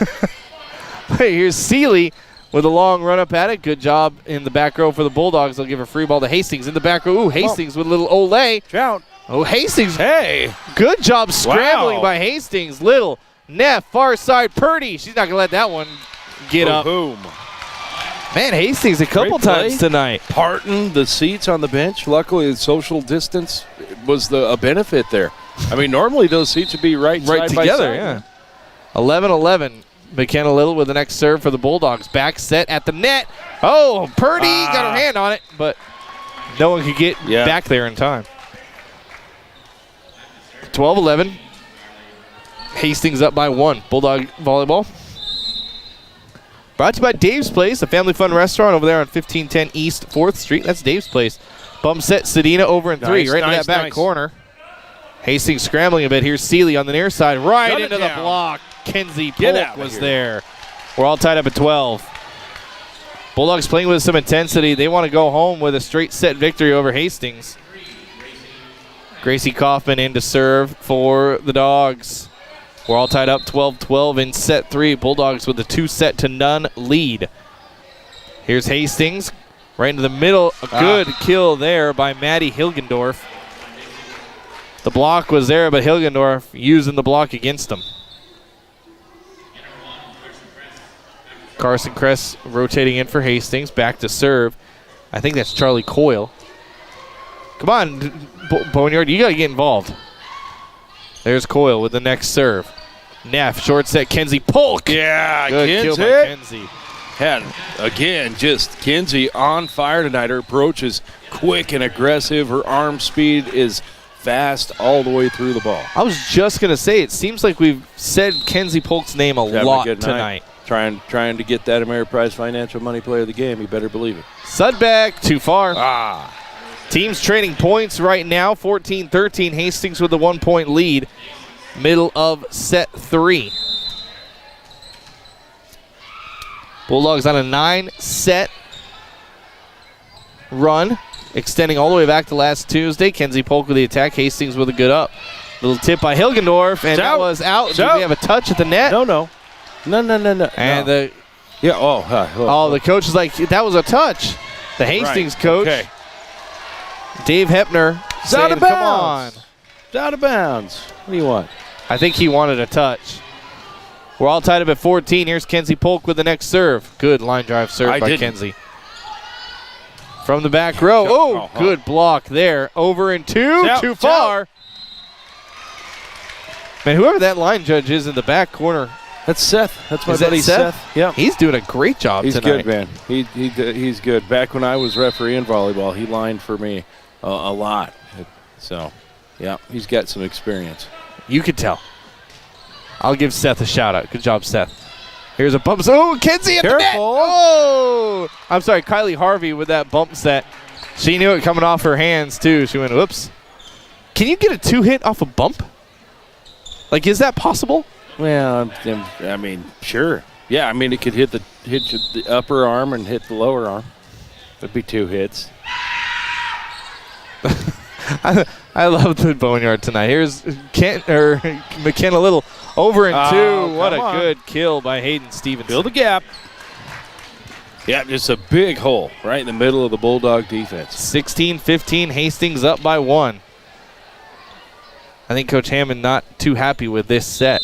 Hey, here's Seeley with a long run up at it. Good job in the back row for the Bulldogs. They'll give a free ball to Hastings in the back row. Ooh, Hastings with a little Olay. Out. Oh, Hastings. Hey. Good job scrambling by Hastings. Little Neff, far side, Purdy. She's not going to let that one get up. Boom. Man, Hastings a couple times tonight. Parting the seats on the bench. Luckily, the social distance was a benefit there. I mean, normally those seats would be right side together, by side. Yeah. 11-11. McKenna Little with the next serve for the Bulldogs. Back set at the net. Oh, Purdy got her hand on it, but no one could get back there in time. 12-11. Hastings up by 1. Bulldog volleyball. Brought to you by Dave's Place, a family fun restaurant over there on 1510 East 4th Street. That's Dave's Place. Bump set Sedina over in 3, right into that back corner. Hastings scrambling a bit. Here's Seeley on the near side, right into the block. Kenzie Polk was there. We're all tied up at 12. Bulldogs playing with some intensity. They want to go home with a straight set victory over Hastings. Gracie Kaufman in to serve for the Dogs. We're all tied up 12-12 in set 3. Bulldogs with a 2-0 lead. Here's Hastings right into the middle. A good kill there by Maddie Hilgendorf. The block was there, but Hilgendorf using the block against him. Carson Kress rotating in for Hastings. Back to serve. I think that's Charlie Coyle. Come on, Boneyard, you got to get involved. There's Coyle with the next serve. Neff, short set, Kenzie Polk. Yeah, good kill by Kenzie. Had, again, just Kenzie on fire tonight. Her approach is quick and aggressive. Her arm speed is fast all the way through the ball. I was just going to say, it seems like we've said Kenzie Polk's name a lot tonight. Trying to get that Ameriprise Financial Money Player of the Game. You better believe it. Sudbeck, too far. Teams trading points right now, 14-13. Hastings with a 1-point lead. Middle of set 3. Bulldogs on a 9-set run, extending all the way back to last Tuesday. Kenzie Polk with the attack. Hastings with a good up. Little tip by Hilgendorf, and that was out. Did we have a touch at the net? No. And the the coach is like, that was a touch. The Hastings coach, Dave Hepner, it's out of bounds. Come on. It's out of bounds. What do you want? I think he wanted a touch. We're all tied up at 14. Here's Kenzie Polk with the next serve. Good line drive serve by Kenzie. From the back row. Good block there. Over and two. Too far. Man, whoever that line judge is in the back corner. That's Seth. That's my buddy Seth. Yeah. He's doing a great job tonight. He's good, man. He's good. Back when I was refereeing volleyball, he lined for me a lot. So, yeah, he's got some experience. You could tell. I'll give Seth a shout-out. Good job, Seth. Here's a bump. Oh, Kenzie at the net. Oh! I'm sorry, Kylie Harvey with that bump set. She knew it coming off her hands, too. She went, whoops. Can you get a two-hit off a bump? Like, is that possible? Well, I mean, sure. Yeah, I mean, it could hit the upper arm and hit the lower arm. That'd be two hits. I love the boneyard tonight. Here's McKenna Little over and two. What a good kill by Hayden Stevenson. Fill the gap. Yeah, just a big hole right in the middle of the Bulldog defense. 16-15, Hastings up by 1. I think Coach Hammond not too happy with this set.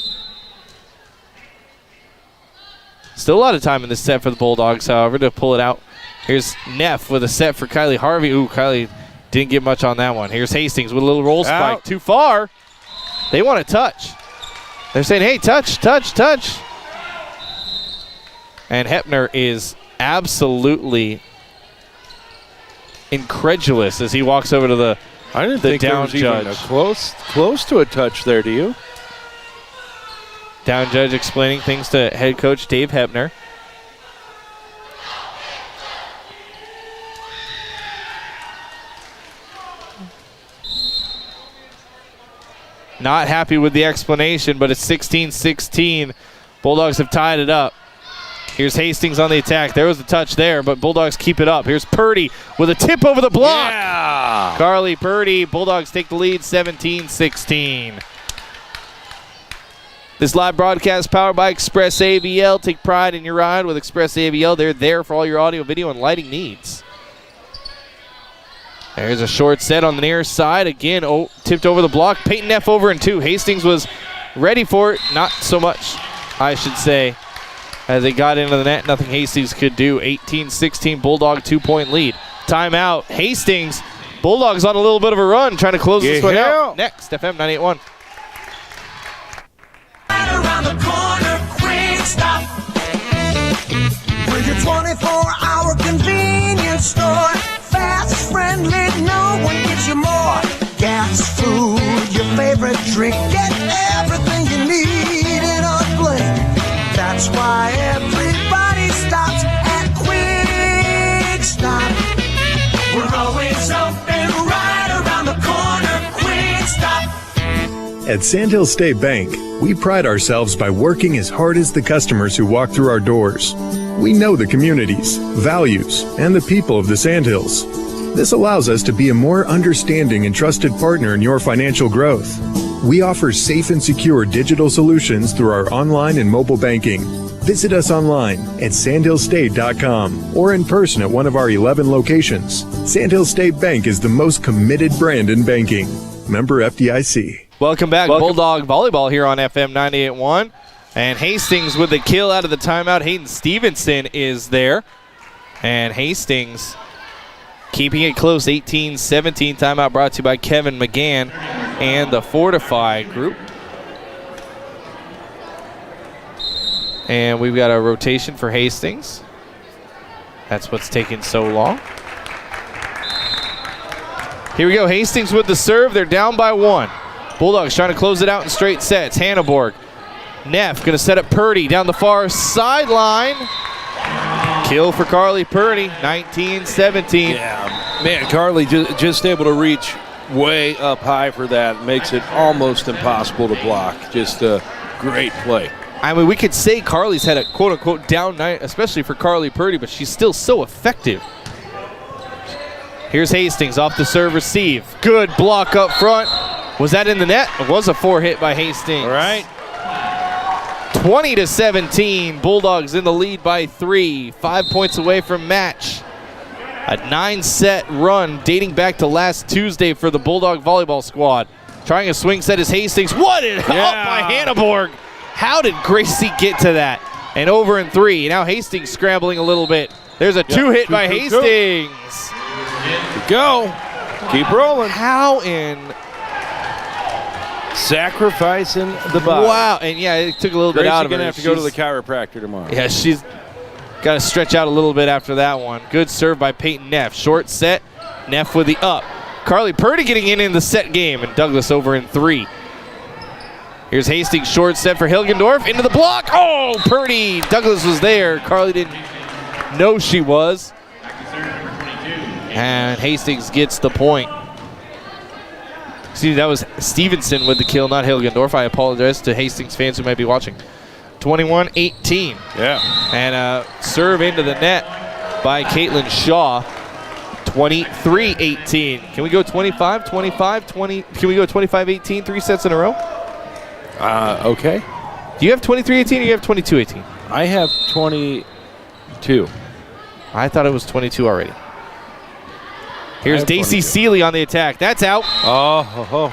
Still a lot of time in this set for the Bulldogs, however, to pull it out. Here's Neff with a set for Kylie Harvey. Ooh, Kylie didn't get much on that one. Here's Hastings with a little roll spike. Too far. They want a touch. They're saying, hey, touch. And Hepner is absolutely incredulous as he walks over to the I didn't think down there was judge. Even close to a touch there, do you? Down judge explaining things to head coach Dave Hepner. Not happy with the explanation, but it's 16-16. Bulldogs have tied it up. Here's Hastings on the attack. There was a touch there, but Bulldogs keep it up. Here's Purdy with a tip over the block. Yeah. Carly Purdy. Bulldogs take the lead 17-16. This live broadcast powered by Express AVL. Take pride in your ride with Express AVL. They're there for all your audio, video, and lighting needs. There's a short set on the near side. Again, tipped over the block. Peyton Neff over and two. Hastings was ready for it. Not so much, I should say. As they got into the net, nothing Hastings could do. 18-16, Bulldog 2-point lead. Timeout, Hastings. Bulldogs on a little bit of a run, trying to close this one out. Next, FM 98.1. Right around the corner, quick stop. With your 24-hour convenience store. Fast, friendly, no one gives you more. Gas, food, your favorite drink. Get everything you need in a blink. That's why everybody stops at Quick Stop. We're always open right around the corner. Quick Stop. At Sandhill State Bank, we pride ourselves by working as hard as the customers who walk through our doors. We know the communities, values, and the people of the Sandhills. This allows us to be a more understanding and trusted partner in your financial growth. We offer safe and secure digital solutions through our online and mobile banking. Visit us online at sandhillstate.com or in person at one of our 11 locations. Sandhill State Bank is the most committed brand in banking. Member FDIC. Welcome back. Bulldog Volleyball here on FM 98.1. And Hastings with the kill out of the timeout. Hayden Stevenson is there. And Hastings keeping it close, 18-17. Timeout brought to you by Kevin McGann and the Fortify Group. And we've got a rotation for Hastings. That's what's taking so long. Here we go. Hastings with the serve. They're down by 1. Bulldogs trying to close it out in straight sets. Hanneborg. Neff going to set up Purdy down the far sideline. Kill for Carly Purdy, 19-17. Yeah, man, Carly just able to reach way up high for that. Makes it almost impossible to block. Just a great play. I mean, we could say Carly's had a quote-unquote down night, especially for Carly Purdy, but she's still so effective. Here's Hastings off the serve receive. Good block up front. Was that in the net? It was a 4 hit by Hastings. All right. 20-17. Bulldogs in the lead by 3. 5 points away from match. A 9-set run dating back to last Tuesday for the Bulldog volleyball squad. Trying a swing set is Hastings. What it up by Hanneborg. How did Gracie get to that? And over in 3. Now Hastings scrambling a little bit. There's a 2 hit by Hastings. Go. Keep rolling. How in... Sacrificing the body. Wow. And yeah, it took a little bit out of her. Gracie going to have to go to the chiropractor tomorrow. Yeah, she's got to stretch out a little bit after that one. Good serve by Peyton Neff. Short set. Neff with the up. Carly Purdy getting in the set game, and Douglas over in 3. Here's Hastings short set for Hilgendorf. Into the block. Oh, Purdy. Douglas was there. Carly didn't know she was. And Hastings gets the point. Excuse me, that was Stevenson with the kill, not Hilgendorf. I apologize to Hastings fans who might be watching. 21-18. Yeah. And a serve into the net by Caitlin Shaw. 23-18. Can we go 25, 25, 20? Can we go 25-18, 3 sets in a row? Okay. Do you have 23-18 or you have 22-18? I have 22. I thought it was 22 already. Here's Daisy Seeley on the attack. That's out. Oh.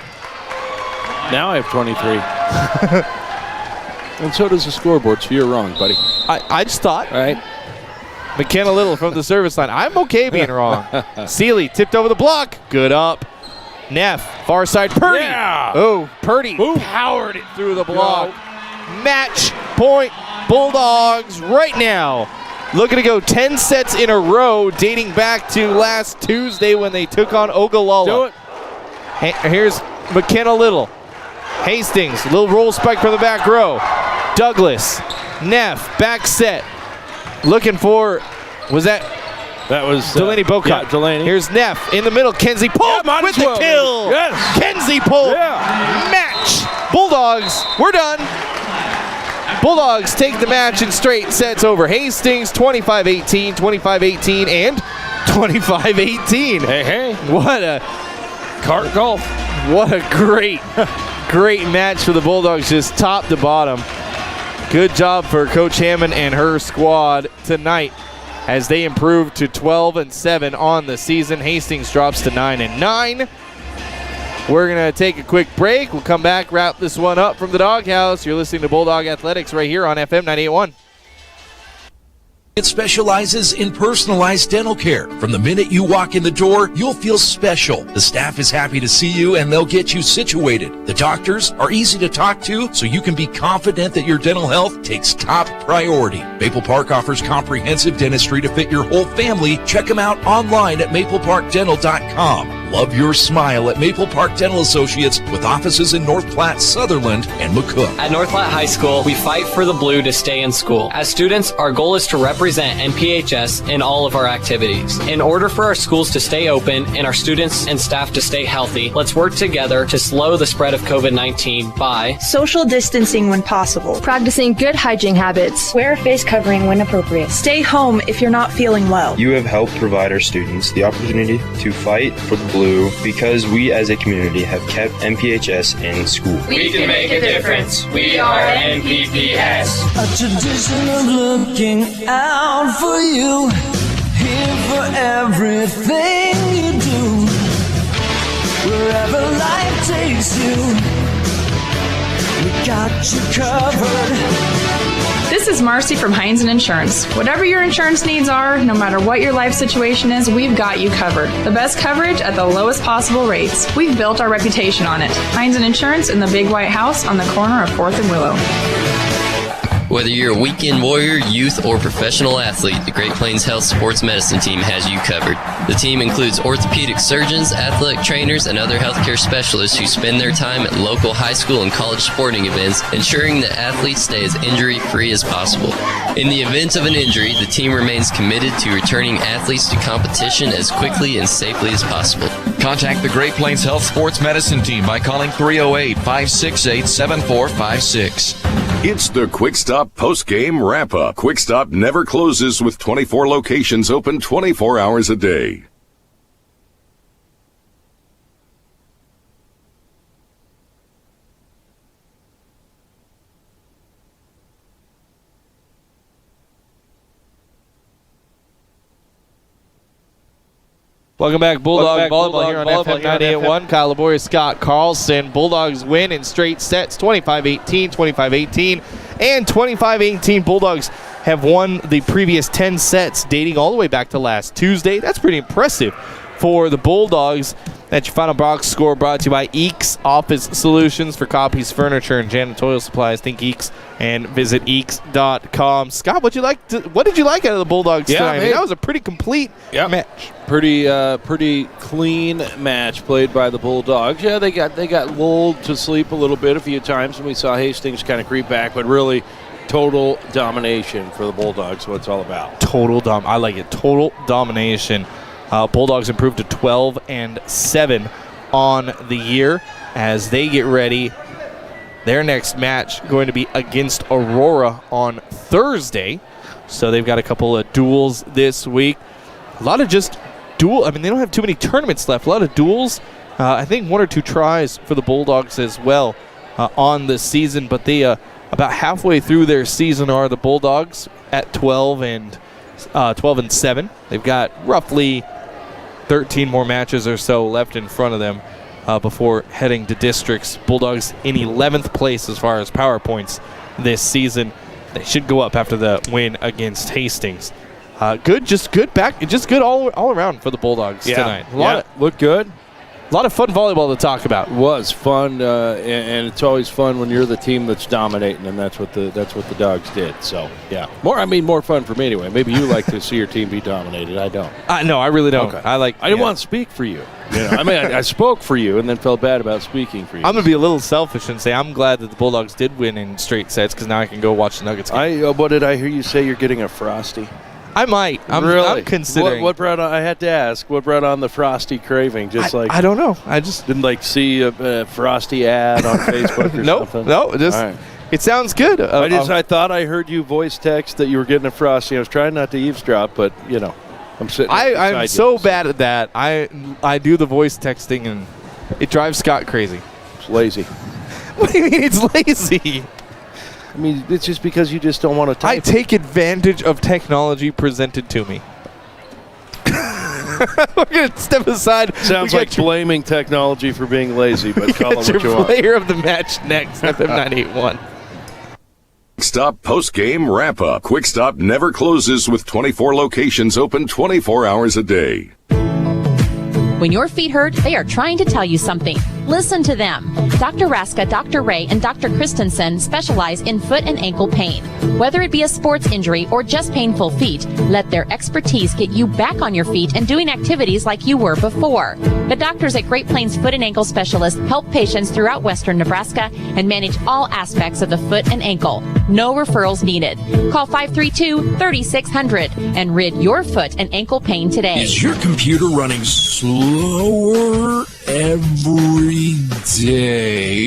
Now I have 23. And so does the scoreboard, so you're wrong, buddy. I just thought. All right. McKenna Little from the service line. I'm okay being wrong. Seeley tipped over the block. Good up. Neff, far side. Purdy. Yeah. Oh, Purdy powered it through the block. Match point Bulldogs right now. Looking to go 10 sets in a row dating back to last Tuesday when they took on Ogallala. Do it. Here's McKenna Little. Hastings, little roll spike from the back row. Douglas, Neff, back set. Looking for, that was Delaney Bocut. Yeah, Delaney. Here's Neff in the middle. Kenzie Polk with the kill. Yes. Kenzie Polk. Yeah. Match. Bulldogs, we're done. Bulldogs take the match in straight sets over Hastings, 25-18, 25-18, and 25-18. Hey. What a cart golf. What a great match for the Bulldogs, just top to bottom. Good job for Coach Hammond and her squad tonight as they improve to 12-7 on the season. Hastings drops to 9-9. We're going to take a quick break. We'll come back, wrap this one up from the Doghouse. You're listening to Bulldog Athletics right here on FM 98.1. It specializes in personalized dental care. From the minute you walk in the door, you'll feel special. The staff is happy to see you and they'll get you situated. The doctors are easy to talk to so you can be confident that your dental health takes top priority. Maple Park offers comprehensive dentistry to fit your whole family. Check them out online at mapleparkdental.com. Love your smile at Maple Park Dental Associates with offices in North Platte, Sutherland, and McCook. At North Platte High School, we fight for the blue to stay in school. As students, our goal is to represent NPHS in all of our activities. In order for our schools to stay open and our students and staff to stay healthy, let's work together to slow the spread of COVID-19 by social distancing when possible, practicing good hygiene habits, wear a face covering when appropriate, stay home if you're not feeling well. You have helped provide our students the opportunity to fight for the blue because we as a community have kept NPHS in school. We can make a difference. We are NPPS. A tradition of looking out for you, here for everything you do. Wherever life takes you, we got you covered. This is Marcy from Heinz Insurance. Whatever your insurance needs are, no matter what your life situation is, we've got you covered. The best coverage at the lowest possible rates. We've built our reputation on it. Heinz Insurance in the Big White House on the corner of 4th and Willow. Whether you're a weekend warrior, youth, or professional athlete, the Great Plains Health Sports Medicine Team has you covered. The team includes orthopedic surgeons, athletic trainers, and other healthcare specialists who spend their time at local high school and college sporting events, ensuring that athletes stay as injury-free as possible. In the event of an injury, the team remains committed to returning athletes to competition as quickly and safely as possible. Contact the Great Plains Health Sports Medicine Team by calling 308-568-7456. It's the Quick Stop Postgame Wrap-Up. Quick Stop never closes with 24 locations open 24 hours a day. Welcome back, Bulldog Volleyball here on FM 98.1. Kyle Laboria, Scott Carlson. Bulldogs win in straight sets, 25-18, 25-18, and 25-18. Bulldogs have won the previous 10 sets dating all the way back to last Tuesday. That's pretty impressive for the Bulldogs. That's your final box score brought to you by Eeks Office Solutions for copies, furniture, and janitorial supplies. Think Eeks and visit Eeks.com. Scott, what did you like out of the Bulldogs tonight? I mean, that was a pretty complete match. Pretty clean match played by the Bulldogs. Yeah, they got lulled to sleep a little bit a few times, and we saw Hastings kind of creep back, but really total domination for the Bulldogs, what it's all about. I like it. Total domination. Bulldogs improved to 12-7 on the year as they get ready. Their next match going to be against Aurora on Thursday. So they've got a couple of duels this week. A lot of just duel. I mean, they don't have too many tournaments left. A lot of duels. I think 1 or 2 tries for the Bulldogs as well on the season. But they about halfway through their season are the Bulldogs at 12-7. They've got roughly 13 more matches or so left in front of them before heading to districts. Bulldogs in 11th place as far as power points this season. They should go up after the win against Hastings. Good all around for the Bulldogs tonight. Looked good. A lot of fun volleyball to talk about. It was fun, and it's always fun when you're the team that's dominating, and that's what the Dogs did. So yeah, more fun for me anyway. Maybe you like to see your team be dominated. I don't. No, I really don't. Okay. I didn't want to speak for you. I mean, I spoke for you, and then felt bad about speaking for you. I'm gonna be a little selfish and say I'm glad that the Bulldogs did win in straight sets because now I can go watch the Nuggets game. What did I hear you say? You're getting a Frosty. I might. Really? I'm considering. What brought on? I had to ask. What brought on the Frosty craving? I don't know. I just didn't see a Frosty ad on Facebook or something. No. It sounds good. I thought I heard you voice text that you were getting a Frosty. I was trying not to eavesdrop, but I'm sitting. I'm so bad at that. I do the voice texting and it drives Scott crazy. It's lazy. What do you mean it's lazy? I mean, it's just because you just don't want to type. I take advantage of technology presented to me. We're going to step aside. Sounds like blaming technology for being lazy, but call them what you want. Player of the match next, FM 981. Stop Postgame Wrap-Up. Quick Stop never closes with 24 locations open 24 hours a day. When your feet hurt, they are trying to tell you something. Listen to them. Dr. Raska, Dr. Ray, and Dr. Christensen specialize in foot and ankle pain. Whether it be a sports injury or just painful feet, let their expertise get you back on your feet and doing activities like you were before. The doctors at Great Plains Foot and Ankle Specialists help patients throughout western Nebraska and manage all aspects of the foot and ankle. No referrals needed. Call 532-3600 and rid your foot and ankle pain today. Is your computer running slower every day?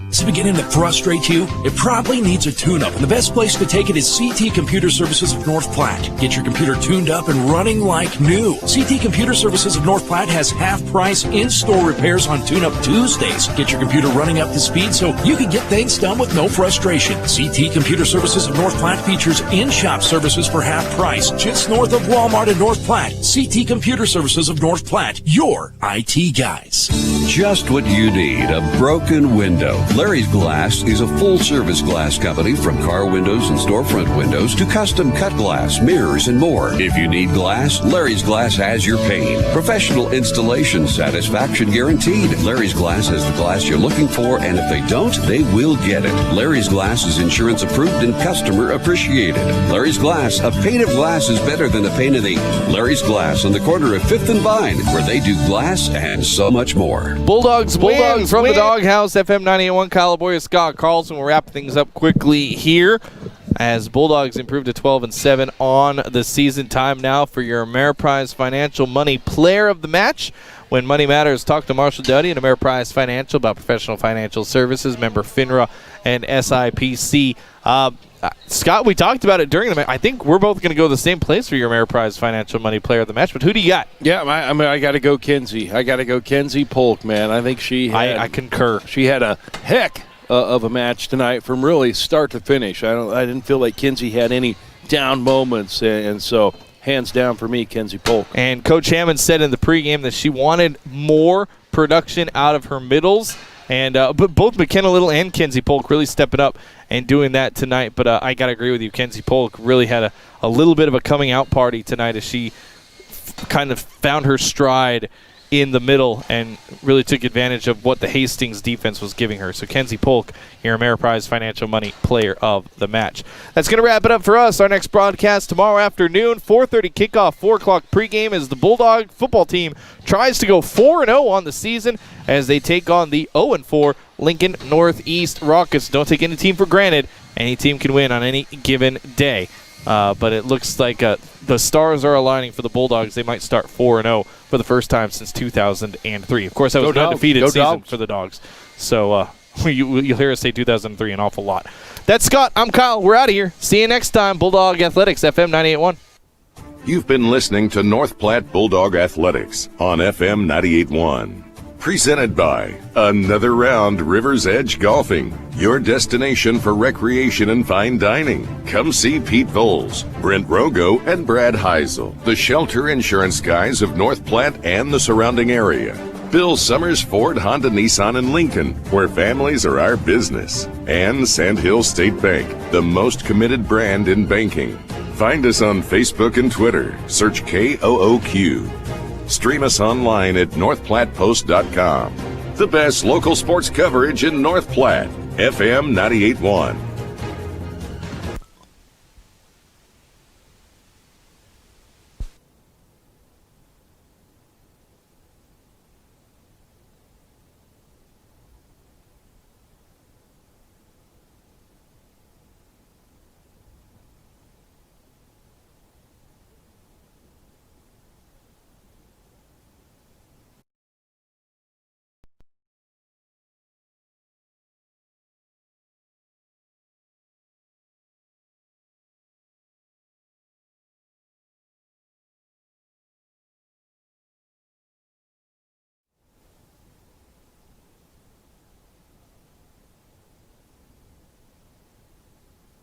Is it beginning to frustrate you? It probably needs a tune-up, and the best place to take it is CT Computer Services of North Platte. Get your computer tuned up and running like new. CT Computer Services of North Platte has half-price in-store repairs on Tune-Up Tuesdays. Get your computer running up to speed so you can get things done with no frustration. CT Computer Services of North Platte features in-shop services for half price, just north of Walmart in North Platte. CT Computer Services of North Platte, your IT guys. Just what you need, a broken window. Larry's Glass is a full-service glass company from car windows and storefront windows to custom cut glass, mirrors, and more. If you need glass, Larry's Glass has your pain. Professional installation, satisfaction guaranteed. Larry's Glass has the glass you're looking for, and if they don't, they will get it. Larry's Glass is insurance approved and customer appreciated. Larry's Glass, a pane of glass is better than a pane of ink. Larry's Glass on the corner of 5th and Vine, where they do glass and so much more. Bulldogs win from the Doghouse. FM 98.1, Kyle Laboria, Scott Carlson. We'll wrap things up quickly here as Bulldogs improve to 12-7 on the season. Time now for your Ameriprise Financial Money Player of the Match. When money matters, talk to Marshall Duddy and Ameriprise Financial about professional financial services, member FINRA and SIPC. Scott, we talked about it during the match. I think we're both going to go the same place for your Ameriprise Financial Money Player of the Match, but who do you got? Yeah, I got to go Kenzie. I got to go Kenzie Polk, man. I think she had, I concur. She had a heck of a match tonight from really start to finish. I didn't feel like Kenzie had any down moments, and so hands down for me, Kenzie Polk. And Coach Hammond said in the pregame that she wanted more production out of her middles. And but both McKenna Little and Kenzie Polk really stepping up and doing that tonight. But I got to agree with you. Kenzie Polk really had a little bit of a coming out party tonight as she kind of found her stride in the middle and really took advantage of what the Hastings defense was giving her. So Kenzie Polk, your Ameriprise Financial Money Player of the Match. That's going to wrap it up for us. Our next broadcast tomorrow afternoon, 4:30 kickoff, 4 o'clock pregame as the Bulldog football team tries to go 4-0 on the season as they take on the 0-4 Lincoln Northeast Rockets. Don't take any team for granted. Any team can win on any given day. But it looks like the stars are aligning for the Bulldogs. They might start 4-0 for the first time since 2003. Of course, that was an undefeated season for the Dogs. So you'll hear us say 2003 an awful lot. That's Scott. I'm Kyle. We're out of here. See you next time. Bulldog Athletics, FM 98.1. You've been listening to North Platte Bulldog Athletics on FM 98.1. Presented by Another Round River's Edge Golfing, your destination for recreation and fine dining. Come see Pete Voles, Brent Rogo, and Brad Heisel, the shelter insurance guys of North Platte and the surrounding area. Bill Summers Ford, Honda, Nissan, and Lincoln, where families are our business. And Sandhill State Bank, the most committed brand in banking. Find us on Facebook and Twitter. Search KOOQ. Stream us online at northplattepost.com. The best local sports coverage in North Platte, FM 98.1.